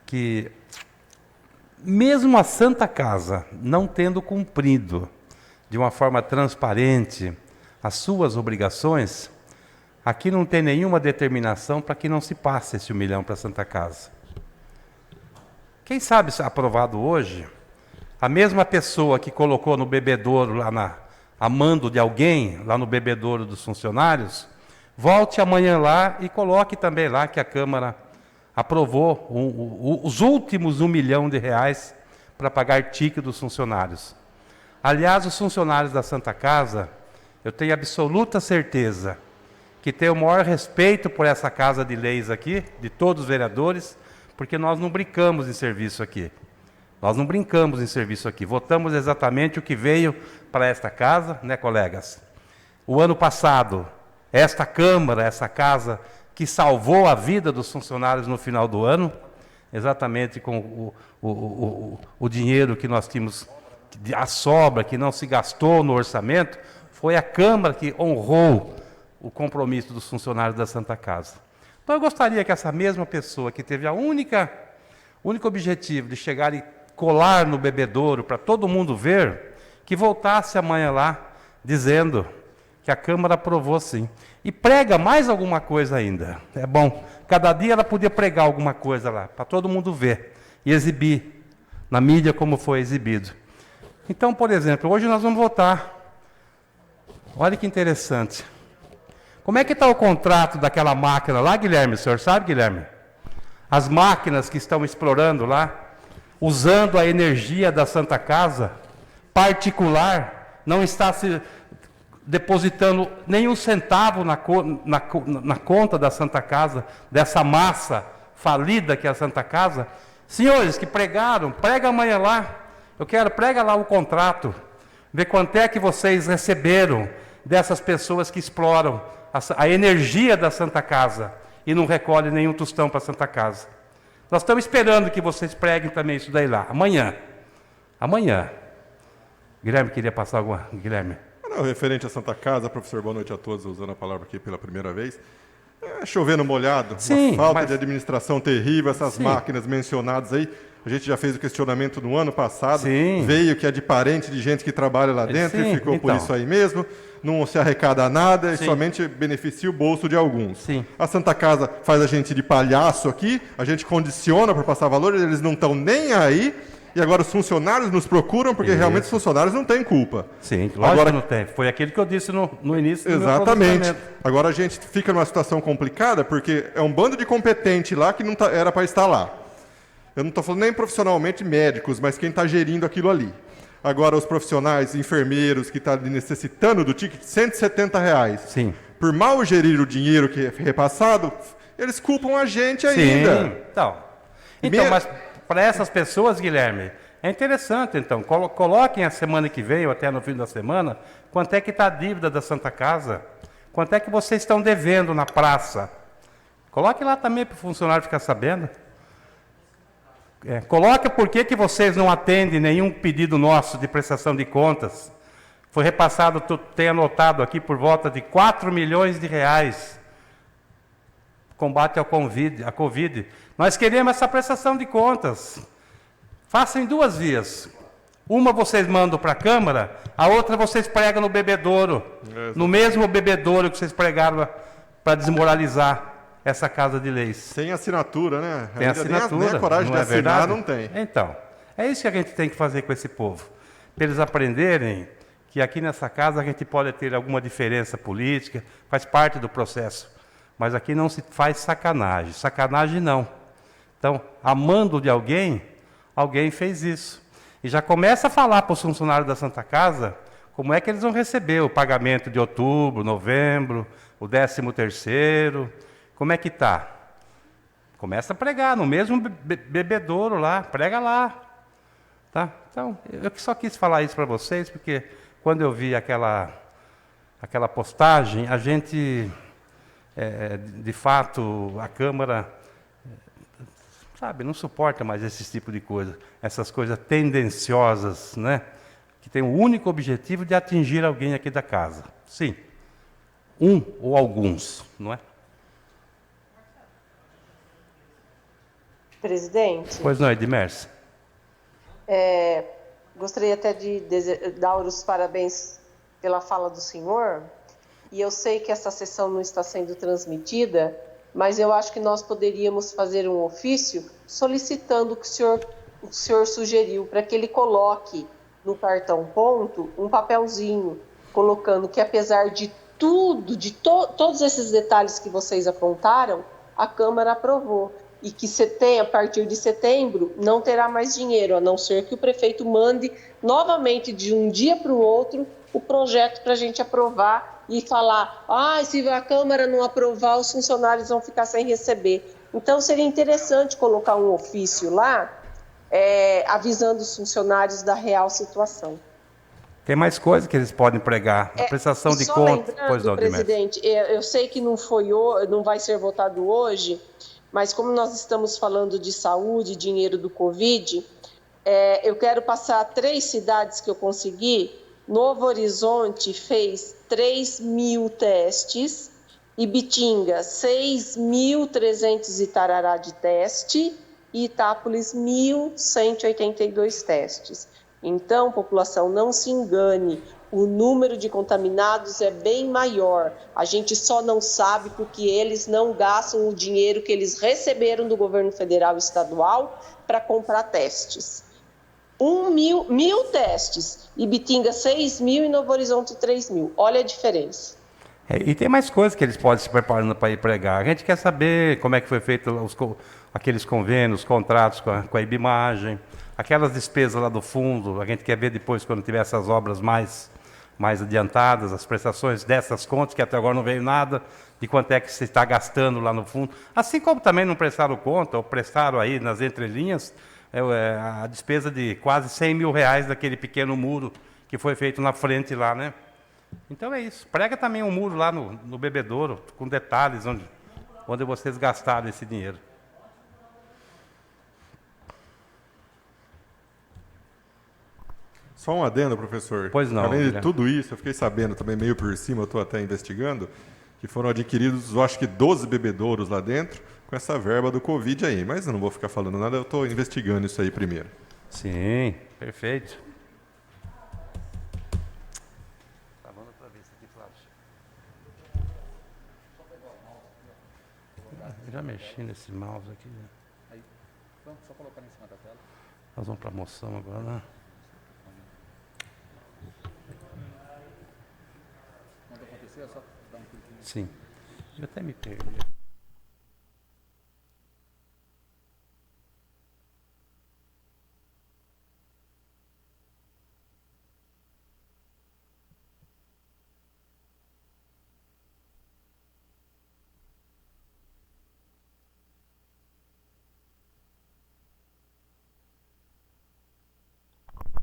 que mesmo a Santa Casa não tendo cumprido de uma forma transparente as suas obrigações, aqui não tem nenhuma determinação para que não se passe esse R$1 milhão para a Santa Casa. Quem sabe, se aprovado hoje, a mesma pessoa que colocou no bebedouro, a mando de alguém, lá no bebedouro dos funcionários, volte amanhã lá e coloque também lá que a Câmara aprovou os últimos R$1 milhão para pagar ticket dos funcionários. Aliás, os funcionários da Santa Casa, eu tenho absoluta certeza que têm o maior respeito por essa Casa de Leis aqui, de todos os vereadores, porque nós não brincamos em serviço aqui. Nós não brincamos em serviço aqui. Votamos exatamente o que veio para esta casa, né, colegas? O ano passado, esta Câmara, essa casa que salvou a vida dos funcionários no final do ano, exatamente com o dinheiro que nós tínhamos, a sobra, que não se gastou no orçamento, Foi a Câmara que honrou o compromisso dos funcionários da Santa Casa. Então eu gostaria que essa mesma pessoa que teve o único objetivo de chegar e colar no bebedouro para todo mundo ver, que voltasse amanhã lá dizendo que a Câmara aprovou sim. E prega mais alguma coisa ainda. É bom. Cada dia ela podia pregar alguma coisa lá, para todo mundo ver e exibir na mídia como foi exibido. Então, por exemplo, hoje nós vamos votar. Olha que interessante. Como é que está o contrato daquela máquina lá, Guilherme? O senhor sabe, Guilherme? As máquinas que estão explorando lá, usando a energia da Santa Casa, particular, não está se depositando nenhum centavo na conta da Santa Casa, dessa massa falida que é a Santa Casa. Senhores que pregaram, prega amanhã lá. Prega lá o contrato, ver quanto é que vocês receberam dessas pessoas que exploram a energia da Santa Casa e não recolhem nenhum tostão para a Santa Casa. Nós estamos esperando que vocês preguem também isso daí lá, amanhã. Amanhã. Guilherme, queria passar alguma... Guilherme. Não, referente à Santa Casa, professor, boa noite a todos, usando a palavra aqui pela primeira vez. Chovendo molhado, sim, uma falta de administração terrível, essas máquinas mencionadas aí. A gente já fez o questionamento no ano passado, sim, veio que é de parente de gente que trabalha lá dentro e ficou por isso aí mesmo, não se arrecada nada e somente beneficia o bolso de alguns. Sim. A Santa Casa faz a gente de palhaço aqui, a gente condiciona para passar valores, eles não estão nem aí, e agora os funcionários nos procuram porque realmente os funcionários não têm culpa. Sim, lógico agora, que não tem. Foi aquilo que eu disse no início do exatamente. meu Agora a gente fica numa situação complicada porque é um bando de competente lá que não era para estar lá. Eu não estou falando nem profissionalmente médicos, mas quem está gerindo aquilo ali. Agora, os profissionais, enfermeiros, que estão necessitando do ticket, R$170. Sim. Por mal gerir o dinheiro que é repassado, eles culpam a gente ainda. Sim. Então, mas para essas pessoas, Guilherme, é interessante, então, coloquem a semana que vem, ou até no fim da semana, quanto é que está a dívida da Santa Casa, quanto é que vocês estão devendo na praça. Coloque lá também para o funcionário ficar sabendo. Coloque por que vocês não atendem nenhum pedido nosso de prestação de contas. Foi repassado, tem anotado aqui, por volta de R$4 milhões. Combate à Covid. Nós queremos essa prestação de contas. Façam em duas vias. Uma vocês mandam para a Câmara, a outra vocês pregam no bebedouro. No mesmo bebedouro que vocês pregaram para desmoralizar essa Casa de Leis. Sem assinatura, né? Tem assinatura. Nem a coragem de assinar verdade? Não tem. Então, é isso que a gente tem que fazer com esse povo. Para eles aprenderem que aqui nessa casa a gente pode ter alguma diferença política, faz parte do processo. Mas aqui não se faz sacanagem. Sacanagem não. Então, amando de alguém fez isso. E já começa a falar para os funcionários da Santa Casa como é que eles vão receber o pagamento de outubro, novembro, o 13º. Como é que está? Começa a pregar no mesmo bebedouro lá, prega lá. Tá? Então, eu só quis falar isso para vocês, porque quando eu vi aquela postagem, a gente, de fato, a Câmara, não suporta mais esse tipo de coisa, essas coisas tendenciosas, né? Que tem o único objetivo de atingir alguém aqui da casa. Sim, um ou alguns, não é? Presidente. Pois não, Edmércio. Gostaria até de dar os parabéns pela fala do senhor. E eu sei que essa sessão não está sendo transmitida, mas eu acho que nós poderíamos fazer um ofício solicitando o que o senhor sugeriu, para que ele coloque no cartão ponto um papelzinho, colocando que apesar de tudo, de todos esses detalhes que vocês apontaram, a Câmara aprovou. E que a partir de setembro não terá mais dinheiro, a não ser que o prefeito mande novamente de um dia para o outro o projeto para a gente aprovar e falar, se a Câmara não aprovar, os funcionários vão ficar sem receber. Então seria interessante colocar um ofício lá, avisando os funcionários da real situação. Tem mais coisa que eles podem pregar, a prestação de contas. Pois não, presidente, eu sei que não vai ser votado hoje, mas como nós estamos falando de saúde, dinheiro do Covid, eu quero passar 3 cidades que eu consegui Novo Horizonte fez 3.000 testes, Ibitinga 6.300 e tarará de teste e Itápolis 1.182 testes. Então, população, não se engane, o número de contaminados é bem maior. A gente só não sabe porque eles não gastam o dinheiro que eles receberam do governo federal e estadual para comprar testes. 1.000 testes, Ibitinga 6.000 e Novo Horizonte 3.000. Olha a diferença. E tem mais coisas que eles podem se preparando para ir pregar. A gente quer saber como é que foi feito aqueles convênios, contratos com a Ibimagem, aquelas despesas lá do fundo. A gente quer ver depois, quando tiver essas obras mais adiantadas, as prestações dessas contas, que até agora não veio nada, de quanto é que se está gastando lá no fundo. Assim como também não prestaram conta, ou prestaram aí nas entrelinhas, a despesa de quase 100 mil reais daquele pequeno muro que foi feito na frente lá, né? Então é isso. Prega também um muro lá no Bebedouro, com detalhes onde vocês gastaram esse dinheiro. Só um adendo, professor. Pois não. Além de tudo isso, eu fiquei sabendo também meio por cima, eu estou até investigando, que foram adquiridos, eu acho que 12 bebedouros lá dentro, com essa verba do Covid aí. Mas eu não vou ficar falando nada, eu estou investigando isso aí primeiro. Sim, perfeito. Eu já mexi nesse mouse aqui. Aí, vamos só colocar em cima da tela. Nós vamos para a moção agora, né? Quando acontecer, é só dar um cliquinho. Sim. Eu até me perdi.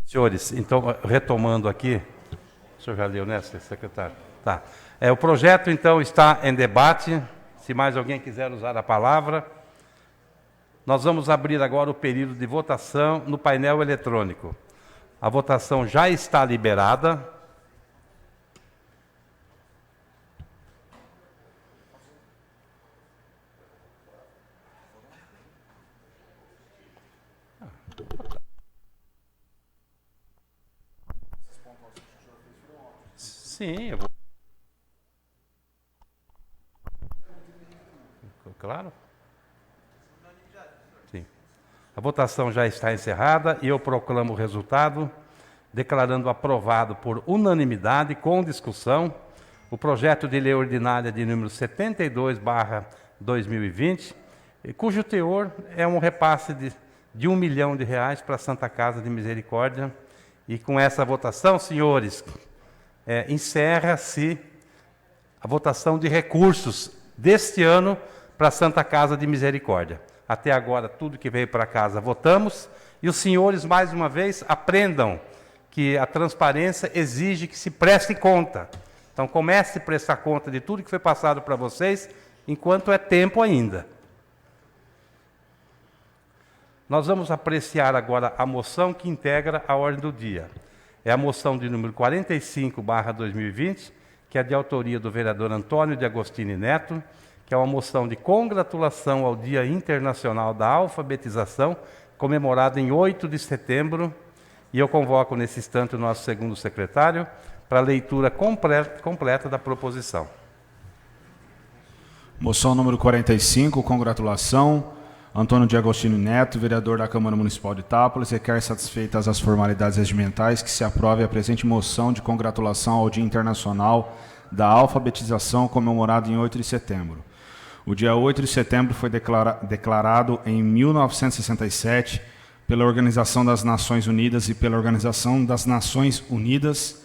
Senhores, então, retomando aqui, o senhor já leu, né, secretário? Tá. O projeto, então, está em debate. Se mais alguém quiser usar a palavra, nós vamos abrir agora o período de votação no painel eletrônico. A votação já está liberada. Sim, eu vou. Claro? Sim. A votação já está encerrada e eu proclamo o resultado, declarando aprovado por unanimidade, com discussão, o projeto de lei ordinária de número 72/2020, cujo teor é um repasse de R$1 milhão para a Santa Casa de Misericórdia. E com essa votação, senhores, encerra-se a votação de recursos deste ano para a Santa Casa de Misericórdia. Até agora, tudo que veio para casa, votamos. E os senhores, mais uma vez, aprendam que a transparência exige que se preste conta. Então, comece a prestar conta de tudo que foi passado para vocês, enquanto é tempo ainda. Nós vamos apreciar agora a moção que integra a ordem do dia. É a moção de número 45/2020, que é de autoria do vereador Antônio de Agostini Neto, que é uma moção de congratulação ao Dia Internacional da Alfabetização, comemorado em 8 de setembro. E eu convoco nesse instante o nosso segundo secretário para a leitura completa da proposição. Moção número 45, congratulação. Antônio de Agostini Neto, vereador da Câmara Municipal de Itápolis, requer satisfeitas as formalidades regimentais que se aprove a presente moção de congratulação ao Dia Internacional da Alfabetização, comemorado em 8 de setembro. O dia 8 de setembro foi declarado em 1967 pela Organização das Nações Unidas e pela Organização das Nações Unidas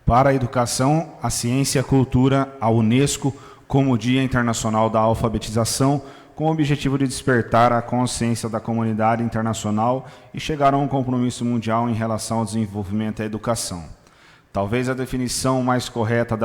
para a Educação, a Ciência e a Cultura, a Unesco, como Dia Internacional da Alfabetização, com o objetivo de despertar a consciência da comunidade internacional e chegar a um compromisso mundial em relação ao desenvolvimento e à educação. Talvez a definição mais correta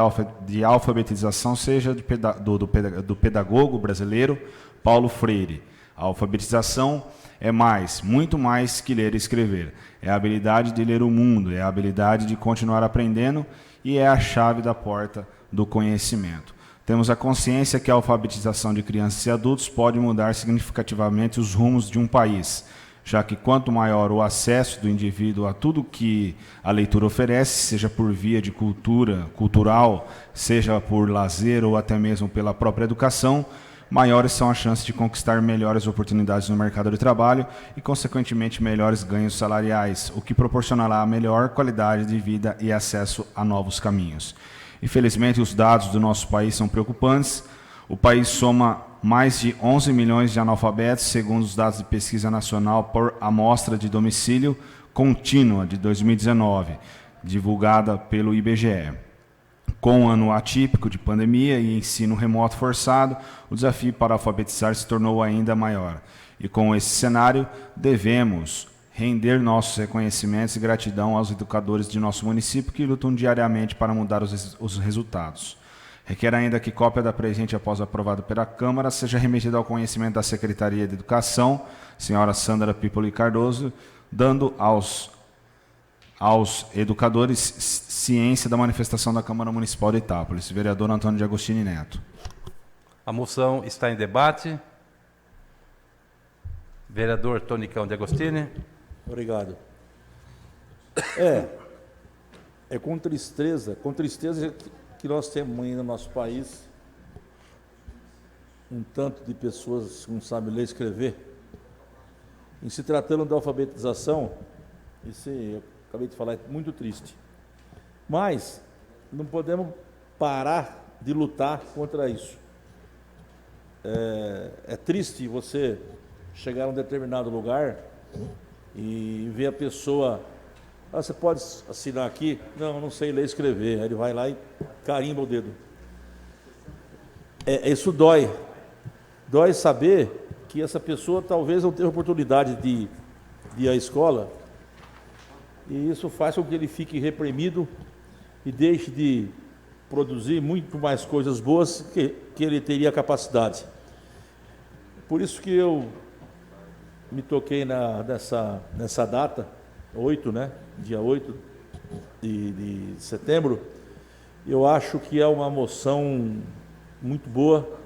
de alfabetização seja do pedagogo brasileiro Paulo Freire. A alfabetização é mais, muito mais que ler e escrever. É a habilidade de ler o mundo, é a habilidade de continuar aprendendo e é a chave da porta do conhecimento. Temos a consciência que a alfabetização de crianças e adultos pode mudar significativamente os rumos de um país, já que quanto maior o acesso do indivíduo a tudo que a leitura oferece, seja por via de cultural, seja por lazer ou até mesmo pela própria educação, maiores são as chances de conquistar melhores oportunidades no mercado de trabalho e, consequentemente, melhores ganhos salariais, o que proporcionará melhor qualidade de vida e acesso a novos caminhos. Infelizmente, os dados do nosso país são preocupantes. O país soma mais de 11 milhões de analfabetos, segundo os dados de pesquisa nacional por amostra de domicílio contínua de 2019, divulgada pelo IBGE. Com o ano atípico de pandemia e ensino remoto forçado, o desafio para alfabetizar se tornou ainda maior. E com esse cenário, devemos render nossos reconhecimentos e gratidão aos educadores de nosso município que lutam diariamente para mudar os resultados. Requer ainda que cópia da presente, após aprovada pela Câmara, seja remetida ao conhecimento da Secretaria de Educação, senhora Sandra Pipoli Cardoso, dando aos educadores ciência da manifestação da Câmara Municipal de Itápolis. Vereador Antônio de Agostini Neto. A moção está em debate. Vereador Tonicão de Agostini. Obrigado. É com tristeza que nós temos ainda no nosso país um tanto de pessoas que não sabem ler e escrever. Em se tratando da alfabetização, isso eu acabei de falar, é muito triste. Mas não podemos parar de lutar contra isso. É triste você chegar a um determinado lugar e ver a pessoa... você pode assinar aqui? Não sei ler e escrever. Aí ele vai lá e carimba o dedo. Isso dói. Dói saber que essa pessoa talvez não tenha oportunidade de ir à escola, e isso faz com que ele fique reprimido e deixe de produzir muito mais coisas boas que ele teria capacidade. Por isso que eu me toquei nessa data, 8, né? Dia 8 de setembro. Eu acho que é uma moção muito boa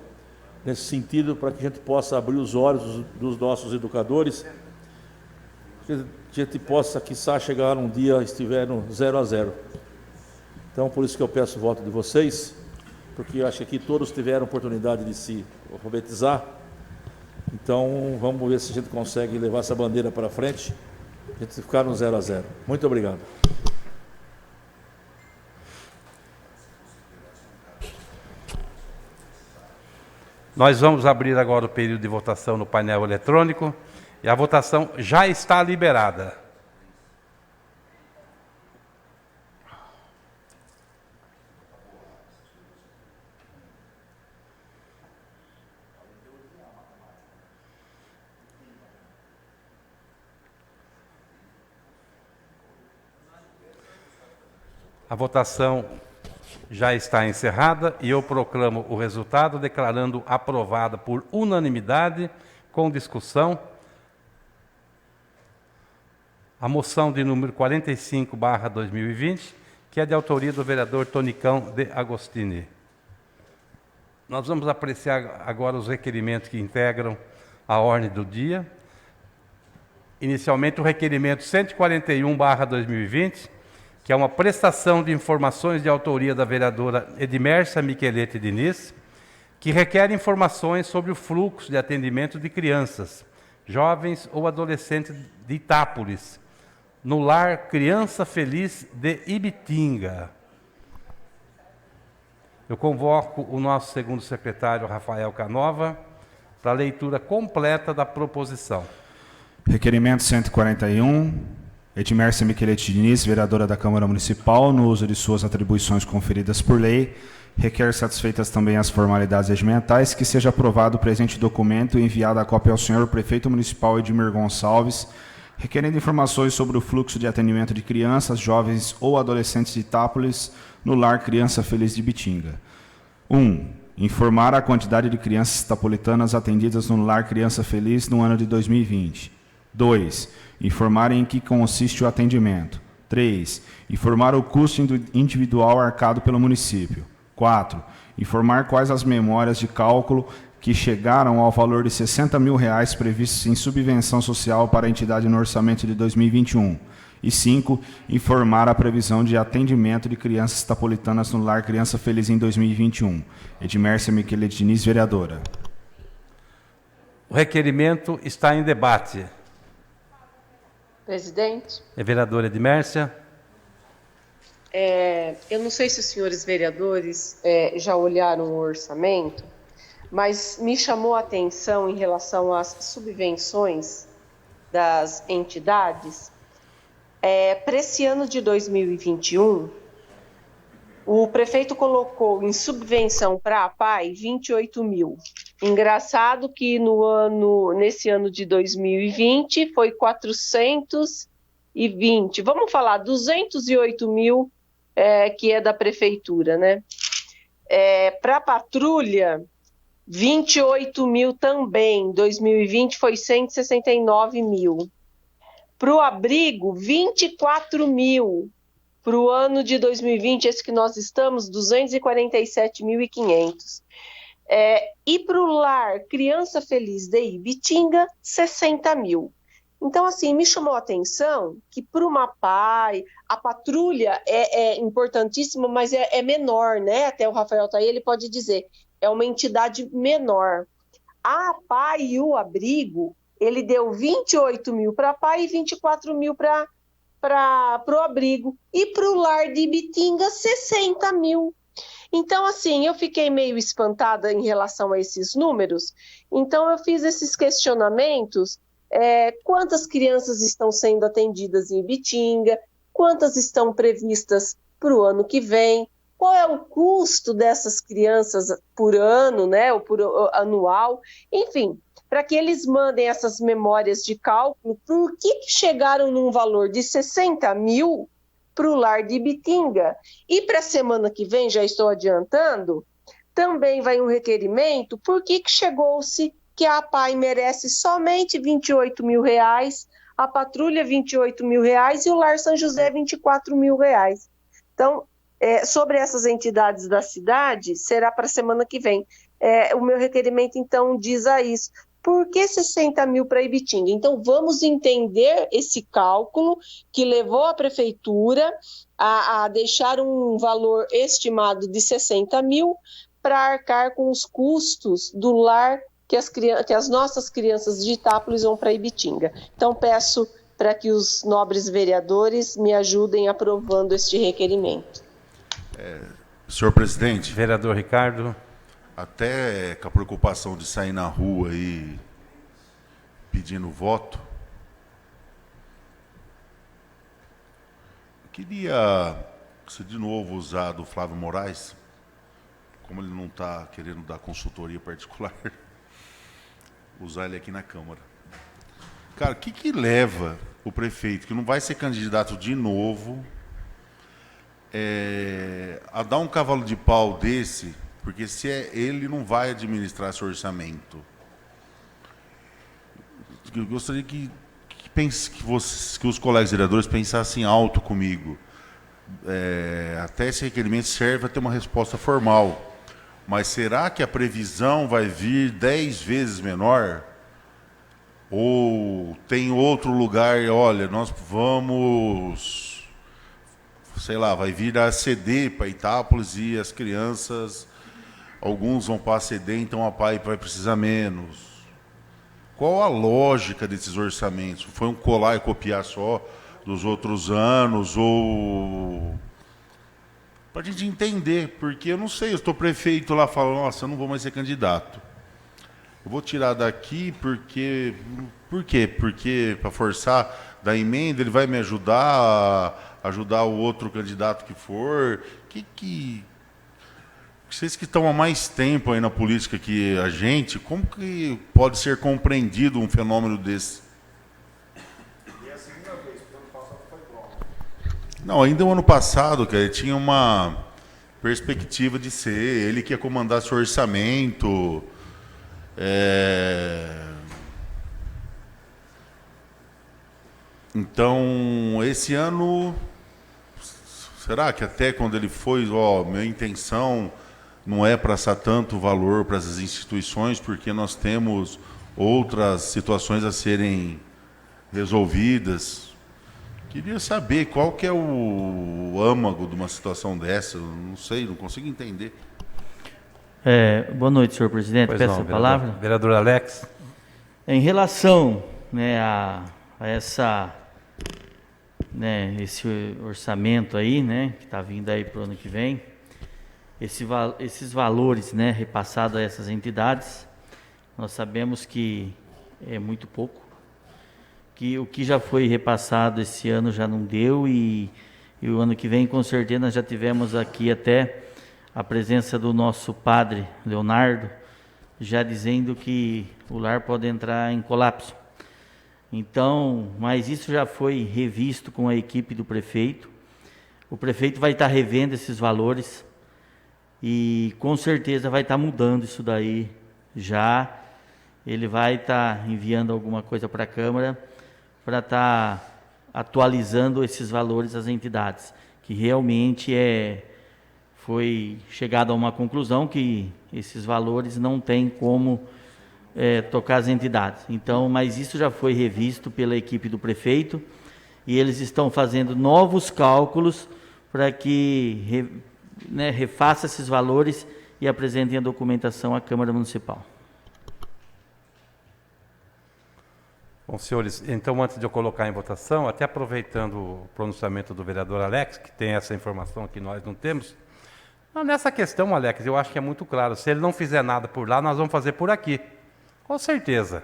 nesse sentido, para que a gente possa abrir os olhos dos nossos educadores, que a gente possa, quiçá, chegar um dia estiver no 0-0. Então, por isso que eu peço o voto de vocês, porque eu acho que aqui todos tiveram oportunidade de se alfabetizar. Então, vamos ver se a gente consegue levar essa bandeira para frente, a gente ficar no 0-0. Muito obrigado. Nós vamos abrir agora o período de votação no painel eletrônico e a votação já está liberada. A votação já está encerrada e eu proclamo o resultado declarando aprovada por unanimidade, com discussão, a moção de número 45/2020, que é de autoria do vereador Tonicão de Agostini. Nós vamos apreciar agora os requerimentos que integram a ordem do dia. Inicialmente, o requerimento 141/2020, que é uma prestação de informações de autoria da vereadora Edmércia Michelete Diniz, que requer informações sobre o fluxo de atendimento de crianças, jovens ou adolescentes de Itápolis, no lar Criança Feliz de Ibitinga. Eu convoco o nosso segundo secretário, Rafael Canova, para a leitura completa da proposição. Requerimento 141... Edmércia Michelete Diniz, vereadora da Câmara Municipal, no uso de suas atribuições conferidas por lei, requer satisfeitas também as formalidades regimentais, que seja aprovado o presente documento e enviado a cópia ao senhor prefeito municipal Edmir Gonçalves, requerendo informações sobre o fluxo de atendimento de crianças, jovens ou adolescentes de Itápolis no lar Criança Feliz de Ibitinga. 1. informar a quantidade de crianças itapolitanas atendidas no Lar Criança Feliz no ano de 2020. 2. Informar em que consiste o atendimento. 3. Informar o custo individual arcado pelo município. 4. Informar quais as memórias de cálculo que chegaram ao valor de R$ 60 mil previstos em subvenção social para a entidade no orçamento de 2021. E 5. Informar a previsão de atendimento de crianças itapolitanas no Lar Criança Feliz em 2021. Edmércia Michele Diniz, vereadora. O requerimento está em debate. Presidente. Vereadora Edmércia. Eu não sei se os senhores vereadores já olharam o orçamento, mas me chamou a atenção em relação às subvenções das entidades. Para esse ano de 2021, o prefeito colocou em subvenção para a APAI 28 mil. Engraçado que nesse ano de 2020 foi 420. Vamos falar 208 mil que é da prefeitura, né? Para a patrulha, 28 mil também. 2020 foi 169 mil. Para o abrigo, 24 mil. Para o ano de 2020, esse que nós estamos, 247.500. E para o lar Criança Feliz de Ibitinga, 60 mil. Então, assim, me chamou a atenção que para uma APAI, a patrulha é importantíssima, mas é menor, né? Até o Rafael tá aí, ele pode dizer, é uma entidade menor. A APAI e o abrigo, ele deu 28 mil para a APAI e 24 mil para o abrigo. E para o lar de Ibitinga, 60 mil. Então, assim, eu fiquei meio espantada em relação a esses números. Então, eu fiz esses questionamentos. Quantas crianças estão sendo atendidas em Ibitinga? Quantas estão previstas para o ano que vem? Qual é o custo dessas crianças por ano, né, ou por anual? Enfim, para que eles mandem essas memórias de cálculo, por que chegaram num valor de 60 mil para o lar de Ibitinga? E para a semana que vem, já estou adiantando, também vai um requerimento, por que chegou-se que a APAI merece somente 28 mil reais, a patrulha 28 mil reais e o lar São José 24 mil reais. Então, sobre essas entidades da cidade, será para a semana que vem. O meu requerimento, então, diz a isso. Por que 60 mil para Ibitinga? Então, vamos entender esse cálculo que levou a prefeitura a deixar um valor estimado de 60 mil para arcar com os custos do lar que as nossas crianças de Itápolis vão para Ibitinga. Então, peço para que os nobres vereadores me ajudem aprovando este requerimento. Senhor presidente. Vereador Ricardo. Até com a preocupação de sair na rua e pedindo voto, eu queria, se de novo usar do Flávio Moraes, como ele não está querendo dar consultoria particular, usar ele aqui na Câmara. Cara, o que leva o prefeito, que não vai ser candidato de novo, a dar um cavalo de pau desse, porque se ele não vai administrar esse orçamento? Eu gostaria que os colegas vereadores pensassem alto comigo. Até esse requerimento serve a ter uma resposta formal. Mas será que a previsão vai vir 10 vezes menor? Ou tem outro lugar, olha, nós vamos, sei lá, vai vir a CD para Itápolis e as crianças, alguns vão para a CD, então a APAI vai precisar menos. Qual a lógica desses orçamentos? Foi um colar e copiar só dos outros anos? Ou... para a gente entender, porque eu não sei, eu estou prefeito lá falando, nossa, eu não vou mais ser candidato. Eu vou tirar daqui porque... Por quê? Porque para forçar da emenda, ele vai me ajudar a ajudar o outro candidato que for? Vocês que estão há mais tempo aí na política que a gente, como que pode ser compreendido um fenômeno desse? E é a segunda vez, porque ano passado foi igual. Não, ainda o ano passado, cara, tinha uma perspectiva de ser ele que ia comandar seu orçamento. Então, esse ano, será que até quando ele foi, minha intenção não é passar tanto valor para essas instituições, porque nós temos outras situações a serem resolvidas. Queria saber qual que é o âmago de uma situação dessa. Eu não sei, não consigo entender. Boa noite, senhor presidente. Pois Peço não, a palavra. Vereador Alex. Em relação, né, a essa, né, esse orçamento aí, né, que está vindo aí para o ano que vem, esses valores, né, repassados a essas entidades, nós sabemos que é muito pouco, que o que já foi repassado esse ano já não deu e o ano que vem, com certeza, nós já tivemos aqui até a presença do nosso padre Leonardo, já dizendo que o lar pode entrar em colapso. Então, mas isso já foi revisto com a equipe do prefeito. O prefeito vai estar revendo esses valores e com certeza vai estar mudando isso daí já. Ele vai estar enviando alguma coisa para a Câmara para estar atualizando esses valores às entidades, que realmente foi chegado a uma conclusão que esses valores não tem como tocar as entidades. Então, mas isso já foi revisto pela equipe do prefeito e eles estão fazendo novos cálculos para que refaça esses valores e apresentem a documentação à Câmara Municipal. Bom, senhores, então antes de eu colocar em votação, até aproveitando o pronunciamento do vereador Alex, que tem essa informação que nós não temos, nessa questão, Alex, eu acho que é muito claro, se ele não fizer nada por lá, nós vamos fazer por aqui, com certeza.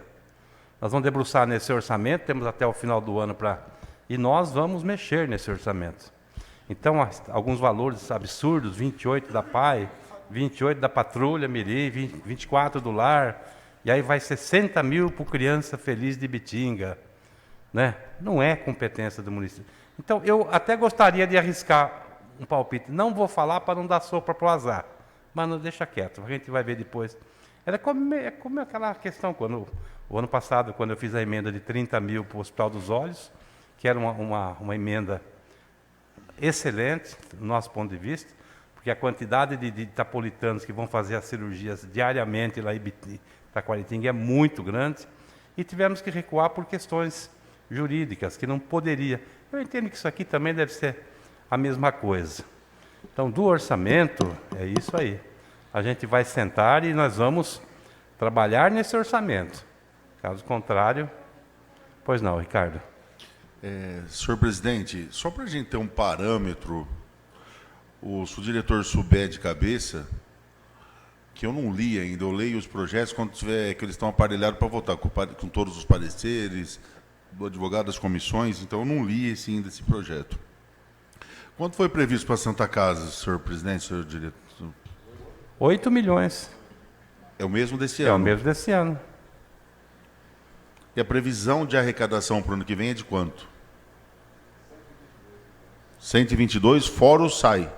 Nós vamos debruçar nesse orçamento, temos até o final do ano e nós vamos mexer nesse orçamento. Então, alguns valores absurdos, 28 da PAI, 28 da Patrulha Miri, 24 do Lar, e aí vai 60 mil para Criança Feliz de Bitinga, né? Não é competência do município. Então, eu até gostaria de arriscar um palpite. Não vou falar para não dar sopa para o azar, mas não deixa quieto, a gente vai ver depois. É como aquela questão, o ano passado, quando eu fiz a emenda de 30 mil para o Hospital dos Olhos, que era uma emenda excelente, do nosso ponto de vista, porque a quantidade de itapolitanos que vão fazer as cirurgias diariamente lá em Taquaritinga é muito grande, e tivemos que recuar por questões jurídicas, que não poderia. Eu entendo que isso aqui também deve ser a mesma coisa. Então, do orçamento, é isso aí. A gente vai sentar e nós vamos trabalhar nesse orçamento. Caso contrário... Pois não, Ricardo. Senhor presidente, só para a gente ter um parâmetro, se o diretor souber de cabeça, que eu não li ainda, eu leio os projetos quando tiver que eles estão aparelhados para votar, com todos os pareceres, do advogado das comissões, então eu não li ainda esse projeto. Quanto foi previsto para a Santa Casa, senhor presidente, senhor diretor? 8 milhões. É o mesmo desse ano? É o mesmo desse ano. E a previsão de arrecadação para o ano que vem é de quanto? 122, fora o SAI.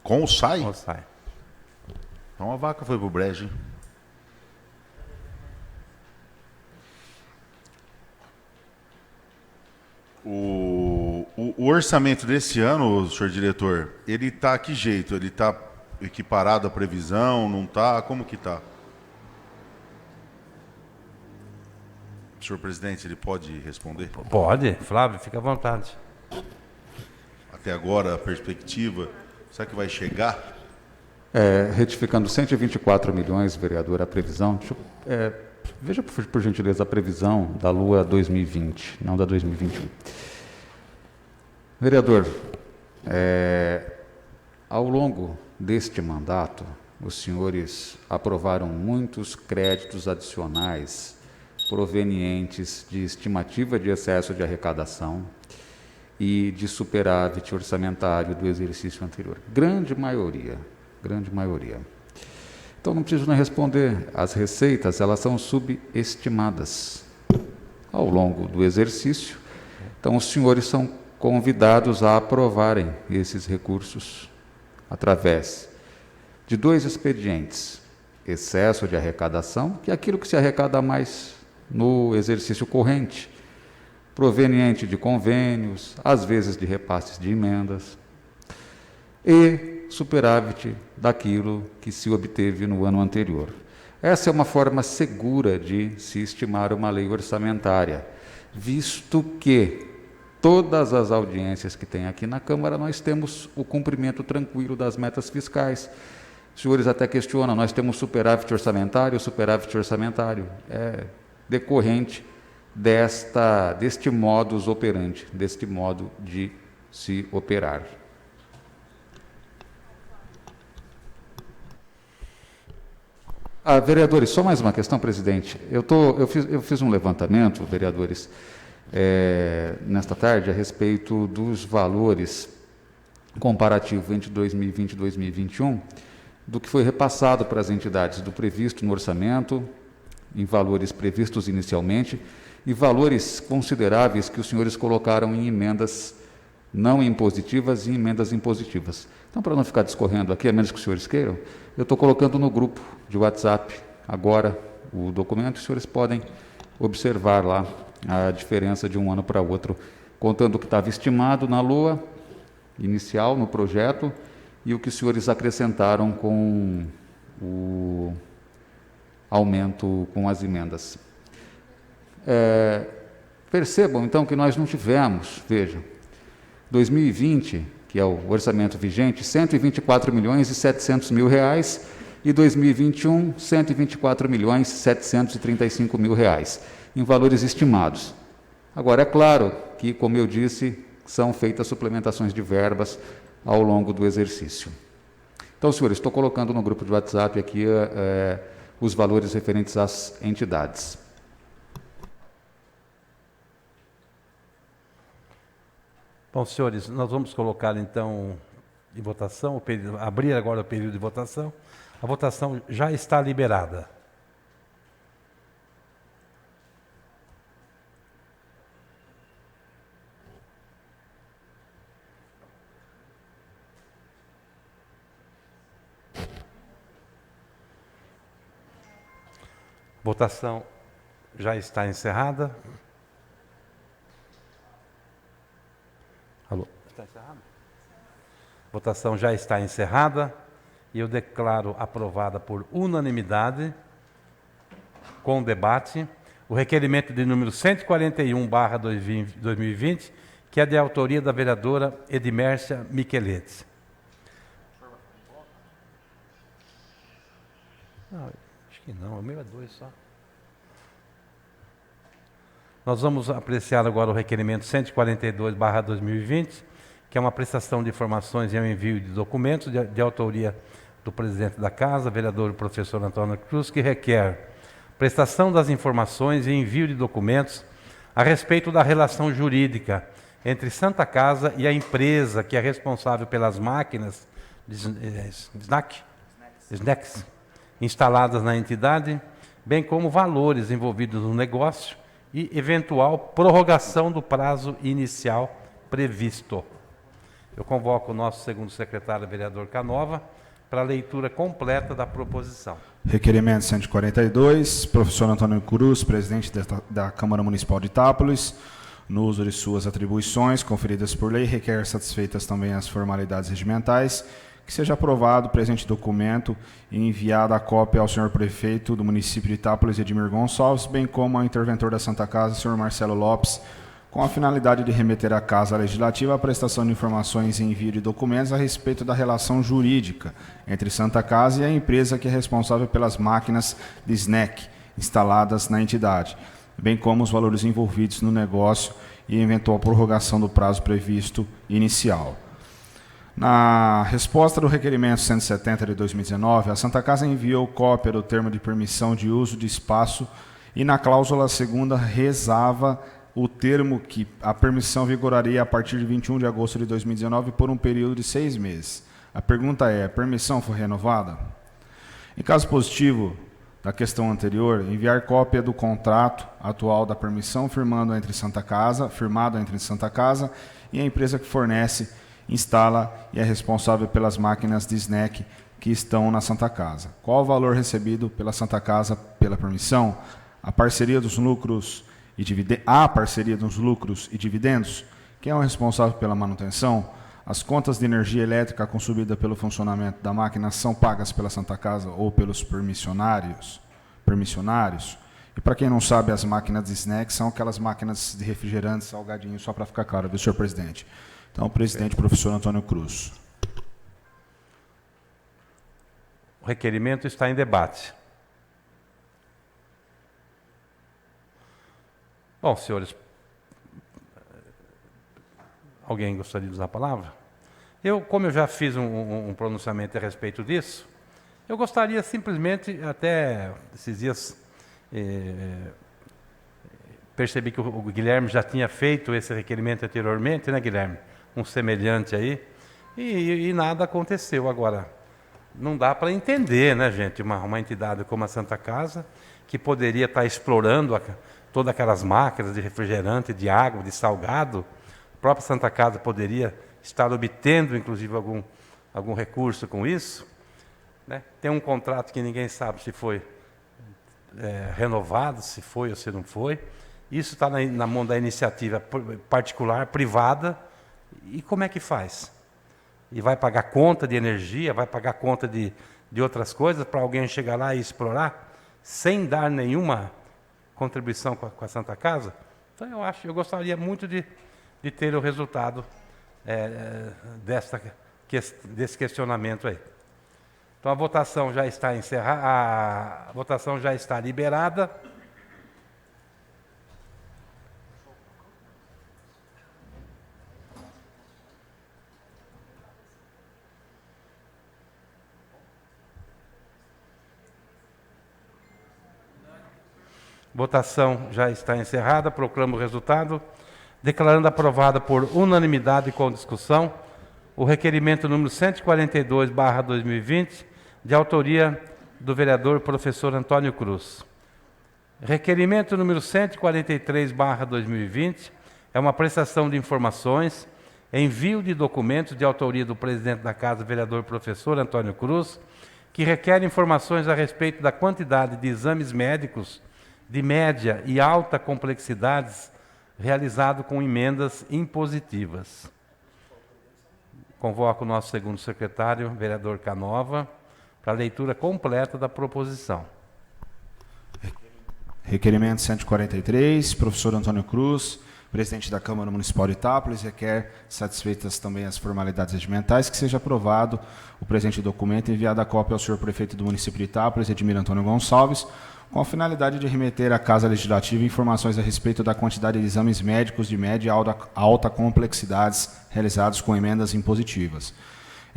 Com o SAI? Com o SAI. Então a vaca foi para o brejo. O orçamento desse ano, senhor diretor, ele está que jeito? Ele está equiparado à previsão? Não está? Como que está? Senhor presidente, ele pode responder? Pode, Flávio, fica à vontade. Até agora, a perspectiva, será que vai chegar? Retificando 124 milhões, vereador, a previsão. Veja, por gentileza, a previsão da Lua 2020, não da 2021. Vereador, ao longo deste mandato, os senhores aprovaram muitos créditos adicionais provenientes de estimativa de excesso de arrecadação e de superávit orçamentário do exercício anterior. Grande maioria. Então, não preciso nem responder. As receitas, elas são subestimadas ao longo do exercício. Então, os senhores são convidados a aprovarem esses recursos através de 2 expedientes: excesso de arrecadação, que é aquilo que se arrecada mais no exercício corrente, proveniente de convênios, às vezes de repasses de emendas, e superávit daquilo que se obteve no ano anterior. Essa é uma forma segura de se estimar uma lei orçamentária, visto que todas as audiências que tem aqui na Câmara, nós temos o cumprimento tranquilo das metas fiscais. Os senhores até questionam, nós temos superávit orçamentário, é decorrente deste modus operandi, deste modo de se operar. Vereadores, só mais uma questão, presidente. Eu fiz um levantamento, vereadores, nesta tarde, a respeito dos valores comparativos entre 2020 e 2021, do que foi repassado para as entidades, do previsto no orçamento, em valores previstos inicialmente, e valores consideráveis que os senhores colocaram em emendas não impositivas e emendas impositivas. Então, para não ficar discorrendo aqui, a menos que os senhores queiram, eu estou colocando no grupo de WhatsApp agora o documento, os senhores podem observar lá a diferença de um ano para outro, contando o que estava estimado na LOA inicial, no projeto, e o que os senhores acrescentaram com o aumento com as emendas. Percebam, então, que nós não tivemos, vejam, 2020, que é o orçamento vigente, R$ 124.700.000, e 2021, R$ 124.735.000, em valores estimados. Agora, é claro que, como eu disse, são feitas suplementações de verbas ao longo do exercício. Então, senhores, estou colocando no grupo de WhatsApp aqui os valores referentes às entidades. Bom, senhores, nós vamos colocar, então, em votação, abrir agora o período de votação. A votação já está liberada. Votação já está encerrada. Alô? Está encerrada? Votação já está encerrada e eu declaro aprovada por unanimidade, com debate, o requerimento de número 141/2020, que é de autoria da vereadora Edmércia Micheletti. Não, acho que não, o meu é 2 só. Nós vamos apreciar agora o requerimento 142/2020, que é uma prestação de informações e um envio de documentos de autoria do presidente da Casa, vereador professor Antônio Cruz, que requer prestação das informações e envio de documentos a respeito da relação jurídica entre Santa Casa e a empresa que é responsável pelas máquinas snacks instaladas na entidade, bem como valores envolvidos no negócio e eventual prorrogação do prazo inicial previsto. Eu convoco o nosso segundo secretário, vereador Canova, para a leitura completa da proposição. Requerimento 142, professor Antônio Cruz, presidente da Câmara Municipal de Itápolis, no uso de suas atribuições conferidas por lei, requer satisfeitas também as formalidades regimentais, que seja aprovado o presente documento e enviada a cópia ao senhor prefeito do município de Itápolis, Edmir Gonçalves, bem como ao interventor da Santa Casa, senhor Marcelo Lopes, com a finalidade de remeter à Casa Legislativa a prestação de informações e envio de documentos a respeito da relação jurídica entre Santa Casa e a empresa que é responsável pelas máquinas de snack instaladas na entidade, bem como os valores envolvidos no negócio e eventual prorrogação do prazo previsto inicial. Na resposta do requerimento 170 de 2019, a Santa Casa enviou cópia do termo de permissão de uso de espaço e na cláusula segunda rezava o termo que a permissão vigoraria a partir de 21 de agosto de 2019 por um período de 6 meses. A pergunta é, a permissão foi renovada? Em caso positivo, da questão anterior, enviar cópia do contrato atual da permissão firmado entre Santa Casa e a empresa que fornece, instala e é responsável pelas máquinas de snack que estão na Santa Casa. Qual o valor recebido pela Santa Casa pela permissão? A parceria dos lucros e dividendos? Quem é o responsável pela manutenção? As contas de energia elétrica consumida pelo funcionamento da máquina são pagas pela Santa Casa ou pelos permissionários? E para quem não sabe, as máquinas de snack são aquelas máquinas de refrigerantes, salgadinhos, só para ficar claro, viu, senhor presidente? Então, presidente, professor Antônio Cruz. O requerimento está em debate. Bom, senhores, alguém gostaria de usar a palavra? Como eu já fiz um pronunciamento a respeito disso, eu gostaria simplesmente, até esses dias, percebi que o Guilherme já tinha feito esse requerimento anteriormente, né, Guilherme? Um semelhante aí, e nada aconteceu. Agora, não dá para entender, né, gente, uma entidade como a Santa Casa, que poderia estar explorando todas aquelas máquinas de refrigerante, de água, de salgado. A própria Santa Casa poderia estar obtendo, inclusive, algum recurso com isso, né? Tem um contrato que ninguém sabe se foi renovado, se foi ou se não foi. Isso está na mão da iniciativa particular, privada. E como é que faz? E vai pagar conta de energia, vai pagar conta de outras coisas para alguém chegar lá e explorar, sem dar nenhuma contribuição com a Santa Casa? Então eu gostaria muito de ter o resultado desse questionamento aí. Então a votação já está encerrada, a votação já está liberada. Votação já está encerrada. Proclamo o resultado. Declarando aprovada por unanimidade com discussão o requerimento número 142/2020, de autoria do vereador professor Antônio Cruz. Requerimento número 143/2020 é uma prestação de informações, envio de documentos de autoria do presidente da Casa, vereador professor Antônio Cruz, que requer informações a respeito da quantidade de exames médicos de média e alta complexidades realizado com emendas impositivas. Convoco o nosso segundo secretário, vereador Canova, para a leitura completa da proposição. Requerimento 143, professor Antônio Cruz, presidente da Câmara Municipal de Itápolis, requer, satisfeitas também as formalidades regimentais, que seja aprovado o presente documento e enviado a cópia ao senhor prefeito do município de Itápolis, Edmir Antônio Gonçalves, com a finalidade de remeter à Casa Legislativa informações a respeito da quantidade de exames médicos de média e alta complexidades realizados com emendas impositivas.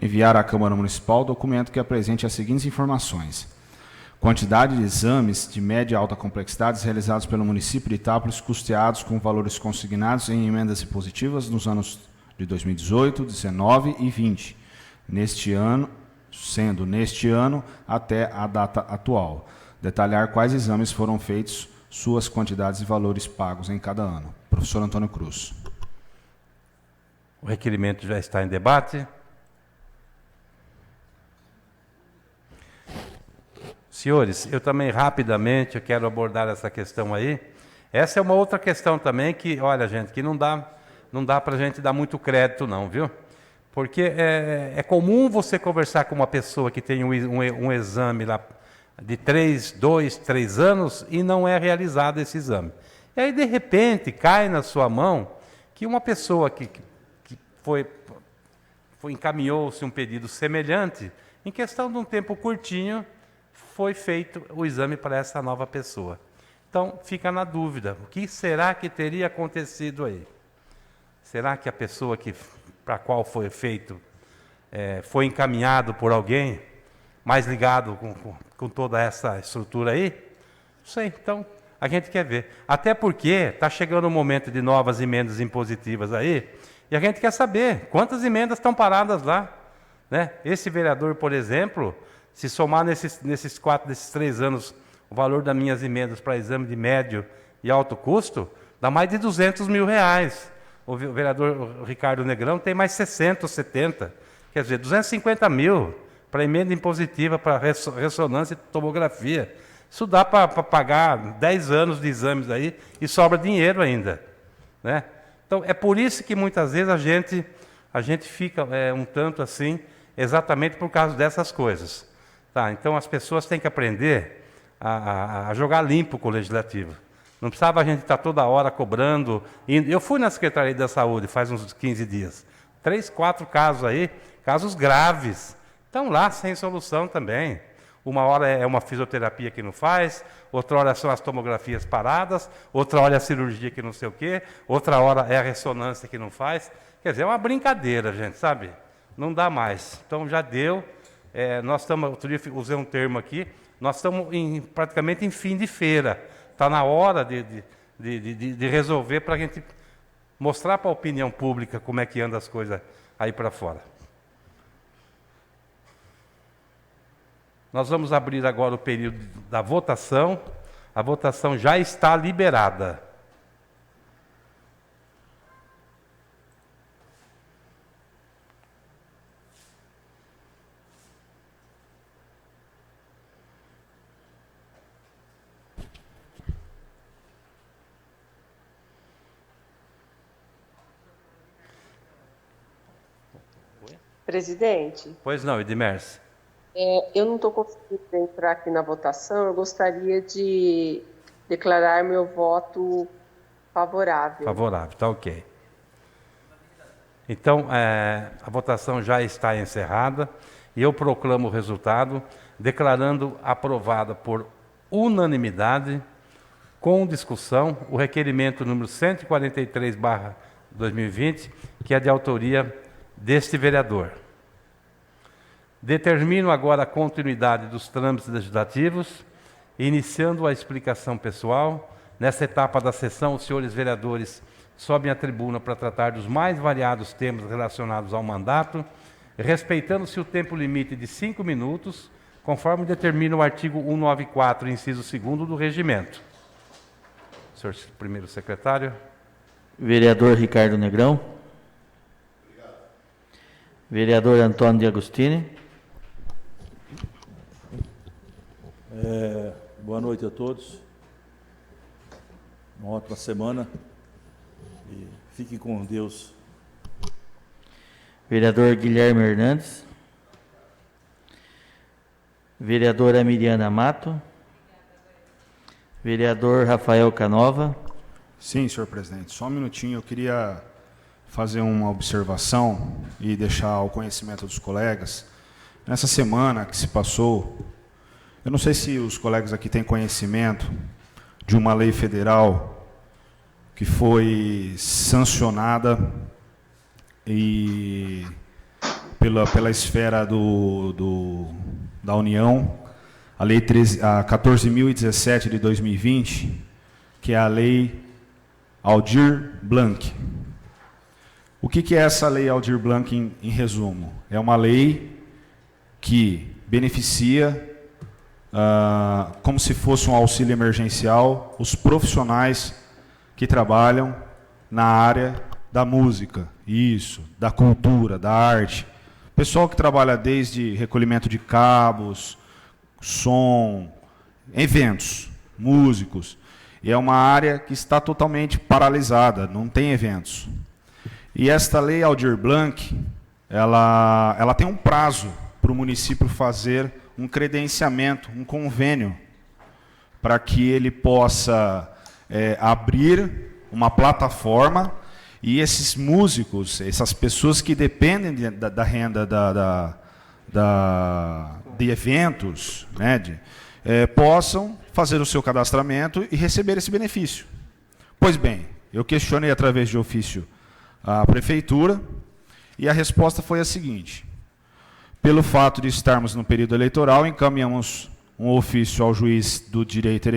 Enviar à Câmara Municipal documento que apresente as seguintes informações: quantidade de exames de média e alta complexidades realizados pelo município de Itápolis, custeados com valores consignados em emendas impositivas nos anos de 2018, 19 e 20, neste ano até a data atual. Detalhar quais exames foram feitos, suas quantidades e valores pagos em cada ano. Professor Antônio Cruz. O requerimento já está em debate. Senhores, eu também rapidamente quero abordar essa questão aí. Essa é uma outra questão também que, olha, gente, que não dá para a gente dar muito crédito não, viu? Porque é comum você conversar com uma pessoa que tem um exame lá de 2, 3 anos e não é realizado esse exame. E aí, de repente, cai na sua mão que uma pessoa que encaminhou-se um pedido semelhante, em questão de um tempo curtinho, foi feito o exame para essa nova pessoa. Então, fica na dúvida, o que será que teria acontecido aí? Será que a pessoa para a qual foi feito foi encaminhado por alguém mais ligado com toda essa estrutura aí? Não sei, então a gente quer ver. Até porque está chegando o momento de novas emendas impositivas aí, e a gente quer saber quantas emendas estão paradas lá, né? Esse vereador, por exemplo, se somar nesses 3 anos o valor das minhas emendas para exame de médio e alto custo, dá mais de 200 mil reais. O vereador Ricardo Negrão tem mais 60 ou 70. Quer dizer, 250 mil para emenda impositiva, para ressonância e tomografia. Isso dá para pagar 10 anos de exames aí e sobra dinheiro ainda, né? Então, é por isso que muitas vezes a gente fica um tanto assim, exatamente por causa dessas coisas. Tá? Então, as pessoas têm que aprender a jogar limpo com o Legislativo. Não precisava a gente estar toda hora cobrando. Eu fui na Secretaria da Saúde faz uns 15 dias. 3, 4 casos aí, casos graves. Estão lá sem solução também. Uma hora é uma fisioterapia que não faz, outra hora são as tomografias paradas, outra hora é a cirurgia que não sei o quê, outra hora é a ressonância que não faz. Quer dizer, é uma brincadeira, gente, sabe? Não dá mais. Então já deu. Nós estamos, outro dia usei um termo aqui, nós estamos praticamente em fim de feira. Está na hora de resolver para a gente mostrar para a opinião pública como é que anda as coisas aí para fora. Nós vamos abrir agora o período da votação. A votação já está liberada. Presidente? Pois não, Edmers. Eu não estou conseguindo entrar aqui na votação, eu gostaria de declarar meu voto favorável. Favorável, está ok. Então, a votação já está encerrada e eu proclamo o resultado, declarando aprovada por unanimidade, com discussão, o requerimento número 143/2020, que é de autoria deste vereador. Determino agora a continuidade dos trâmites legislativos, iniciando a explicação pessoal. Nessa etapa da sessão, os senhores vereadores sobem à tribuna para tratar dos mais variados temas relacionados ao mandato, respeitando-se o tempo limite de 5 minutos, conforme determina o artigo 194, inciso 2º do regimento. Senhor primeiro secretário. Vereador Ricardo Negrão. Obrigado. Vereador Antônio de Agostini. Boa noite a todos. Uma ótima semana. E fiquem com Deus. Vereador Guilherme Hernandes. Vereadora Miriana Mato. Vereador Rafael Canova. Sim, senhor presidente. Só um minutinho, eu queria fazer uma observação e deixar ao conhecimento dos colegas. Nessa semana que se passou, eu não sei se os colegas aqui têm conhecimento de uma lei federal que foi sancionada pela esfera da União, a Lei 14.017 de 2020, que é a Lei Aldir Blanc. O que é essa Lei Aldir Blanc em resumo? É uma lei que beneficia, como se fosse um auxílio emergencial, os profissionais que trabalham na área da música, da cultura, da arte. Pessoal que trabalha desde recolhimento de cabos, som, eventos, músicos. E é uma área que está totalmente paralisada, não tem eventos. E esta lei Aldir Blanc, ela tem um prazo para o município fazer um credenciamento, um convênio, para que ele possa abrir uma plataforma e esses músicos, essas pessoas que dependem da renda de eventos, né, possam fazer o seu cadastramento e receber esse benefício. Pois bem, eu questionei através de ofício a prefeitura e a resposta foi a seguinte: pelo fato de estarmos no período eleitoral, encaminhamos um ofício ao juiz de direito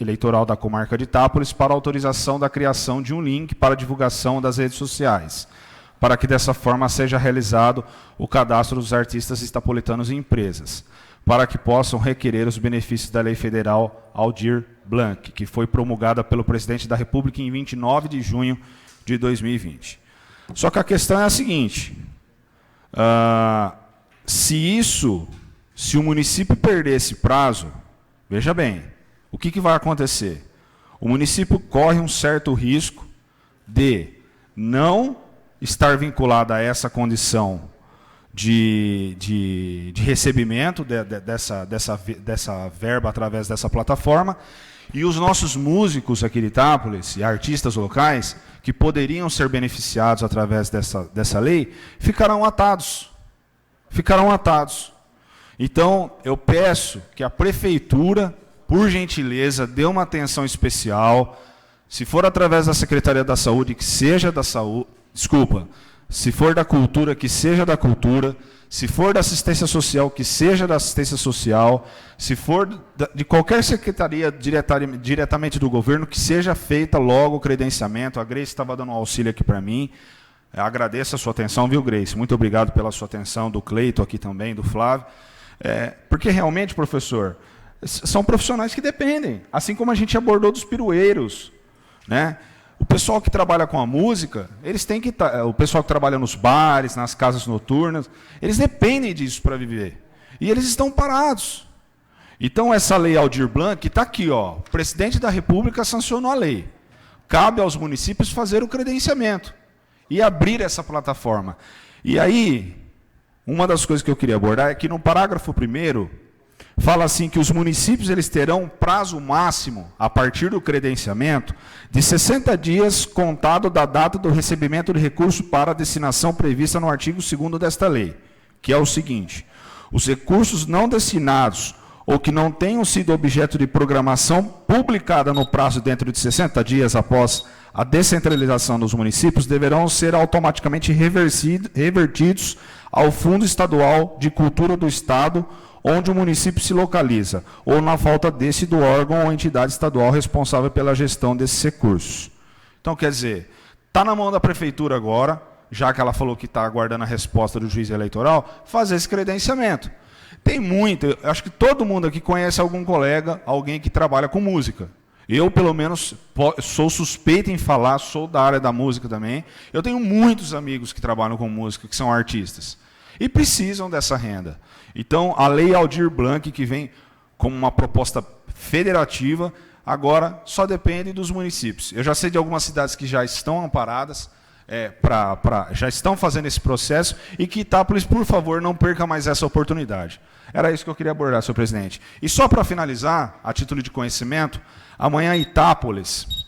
eleitoral da comarca de Itápolis para autorização da criação de um link para divulgação das redes sociais, para que dessa forma seja realizado o cadastro dos artistas itapolitanos e empresas. para que possam requerer os benefícios da Lei Federal Aldir Blanc, que foi promulgada pelo Presidente da República em 29 de junho de 2020. Só que a questão é a seguinte, se o município perder esse prazo, veja bem, o que vai acontecer? O município corre um certo risco de não estar vinculado a essa condição de recebimento dessa verba através dessa plataforma, e os nossos músicos aqui de Itápolis e artistas locais que poderiam ser beneficiados através dessa lei ficarão atados. Então, eu peço que a prefeitura, por gentileza, dê uma atenção especial. Se for através da Secretaria da Saúde, que seja da saúde, se for da cultura, que seja da cultura, se for da assistência social, que seja da assistência social, se for de qualquer secretaria diretamente do governo, que seja feita logo o credenciamento. A Grace estava dando um auxílio aqui para mim. Eu agradeço a sua atenção, viu, Grace? Muito obrigado pela sua atenção, do Cleito aqui também, do Flávio. Porque realmente, professor, são profissionais que dependem, assim como a gente abordou dos pirueiros, né? O pessoal que trabalha com a música, eles têm que o pessoal que trabalha nos bares, nas casas noturnas, eles dependem disso para viver. E eles estão parados. Então essa lei Aldir Blanc está aqui, ó. O presidente da República sancionou a lei. Cabe aos municípios fazer o credenciamento e abrir essa plataforma. E aí, uma das coisas que eu queria abordar é que no parágrafo 1º fala assim que os municípios eles terão prazo máximo, a partir do credenciamento, de 60 dias contado da data do recebimento de recurso para a destinação prevista no artigo 2º desta lei, que é o seguinte: os recursos não destinados ou que não tenham sido objeto de programação publicada no prazo dentro de 60 dias após a descentralização dos municípios deverão ser automaticamente revertidos ao Fundo Estadual de Cultura do Estado, onde o município se localiza, ou na falta desse do órgão ou entidade estadual responsável pela gestão desses recursos. Então, quer dizer, está na mão da prefeitura agora, já que ela falou que está aguardando a resposta do juiz eleitoral, fazer esse credenciamento. Tem muito, acho que todo mundo aqui conhece algum colega, alguém que trabalha com música. Eu, pelo menos, sou suspeito em falar, sou da área da música também. Eu tenho muitos amigos que trabalham com música, que são artistas, e precisam dessa renda. Então, a Lei Aldir Blanc, que vem como uma proposta federativa, agora só depende dos municípios. Eu já sei de algumas cidades que já estão amparadas, já estão fazendo esse processo, e que Itápolis, por favor, não perca mais essa oportunidade. Era isso que eu queria abordar, senhor presidente. E só para finalizar, a título de conhecimento, amanhã Itápolis...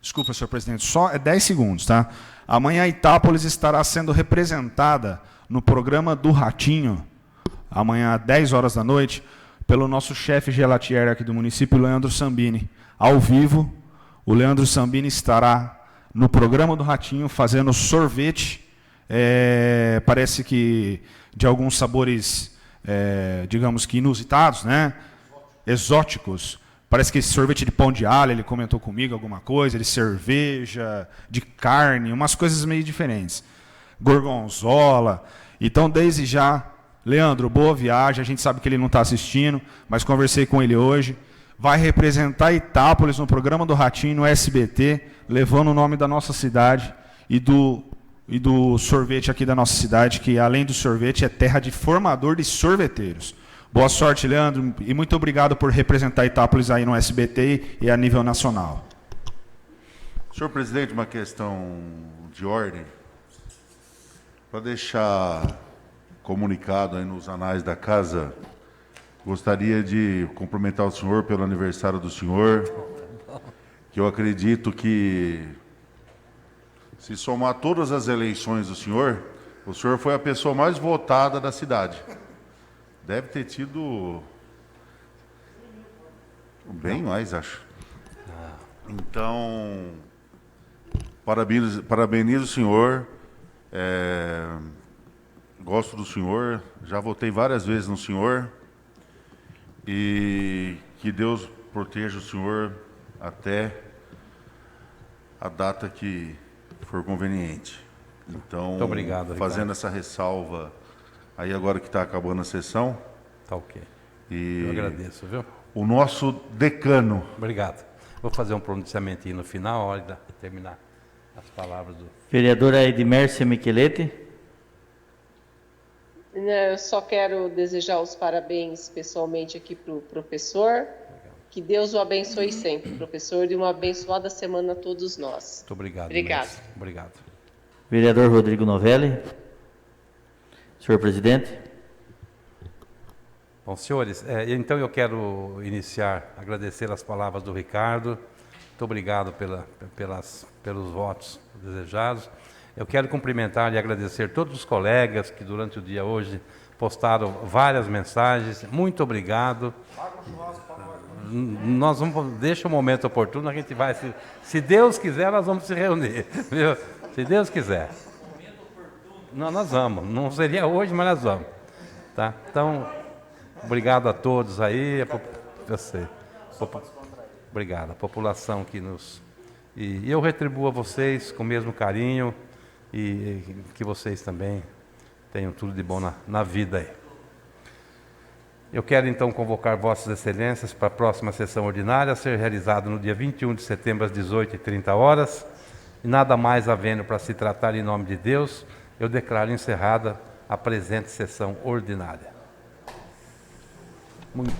Desculpa, senhor presidente, só 10 segundos, tá? Amanhã Itápolis estará sendo representada no programa do Ratinho, amanhã às 10 horas da noite, pelo nosso chefe gelatier aqui do município, Leandro Sambini. Ao vivo, o Leandro Sambini estará no programa do Ratinho fazendo sorvete, parece que de alguns sabores, digamos que inusitados, né? Exóticos. Parece que esse sorvete de pão de alho, ele comentou comigo alguma coisa, de cerveja, de carne, umas coisas meio diferentes. Gorgonzola. Então, desde já, Leandro, boa viagem. A gente sabe que ele não está assistindo, mas conversei com ele hoje. Vai representar Itápolis no programa do Ratinho, no SBT, levando o nome da nossa cidade e do sorvete aqui da nossa cidade, que além do sorvete é terra de formador de sorveteiros. Boa sorte, Leandro, e muito obrigado por representar Itápolis aí no SBT e a nível nacional. Senhor presidente, uma questão de ordem. Para deixar comunicado aí nos anais da casa, gostaria de cumprimentar o senhor pelo aniversário do senhor, que eu acredito que, se somar todas as eleições do senhor, o senhor foi a pessoa mais votada da cidade. Deve ter tido bem mais, acho. Então, parabenizo o senhor. Gosto do senhor, já votei várias vezes no senhor, e que Deus proteja o senhor até a data que for conveniente. Então, muito obrigado, fazendo essa ressalva, aí agora que está acabando a sessão, tá ok. E Eu agradeço, viu? o nosso decano. Obrigado. Vou fazer um pronunciamento aí no final, a hora de terminar as palavras do... Vereadora Edmércia Michelete. Eu só quero desejar os parabéns pessoalmente aqui para o professor. Que Deus o abençoe sempre, professor, e uma abençoada semana a todos nós. Muito obrigado. Obrigado. Mestre. Obrigado. Vereador Rodrigo Novelli. Senhor presidente. Bom, senhores, então eu quero iniciar, agradecer as palavras do Ricardo. Muito obrigado pelos votos desejados. Eu quero cumprimentar e agradecer todos os colegas que durante o dia hoje postaram várias mensagens. Muito obrigado. Nós vamos, deixa o momento oportuno, a gente vai, se Deus quiser, nós vamos se reunir, viu? Se Deus quiser. Não, nós vamos, não seria hoje, mas nós vamos. Tá? Então, obrigado a todos aí, eu sei. Obrigado, a população que nos... E eu retribuo a vocês com o mesmo carinho e que vocês também tenham tudo de bom na vida aí. Eu quero então convocar Vossas Excelências para a próxima sessão ordinária, a ser realizada no dia 21 de setembro às 18h30. E nada mais havendo para se tratar em nome de Deus, eu declaro encerrada a presente sessão ordinária. Muito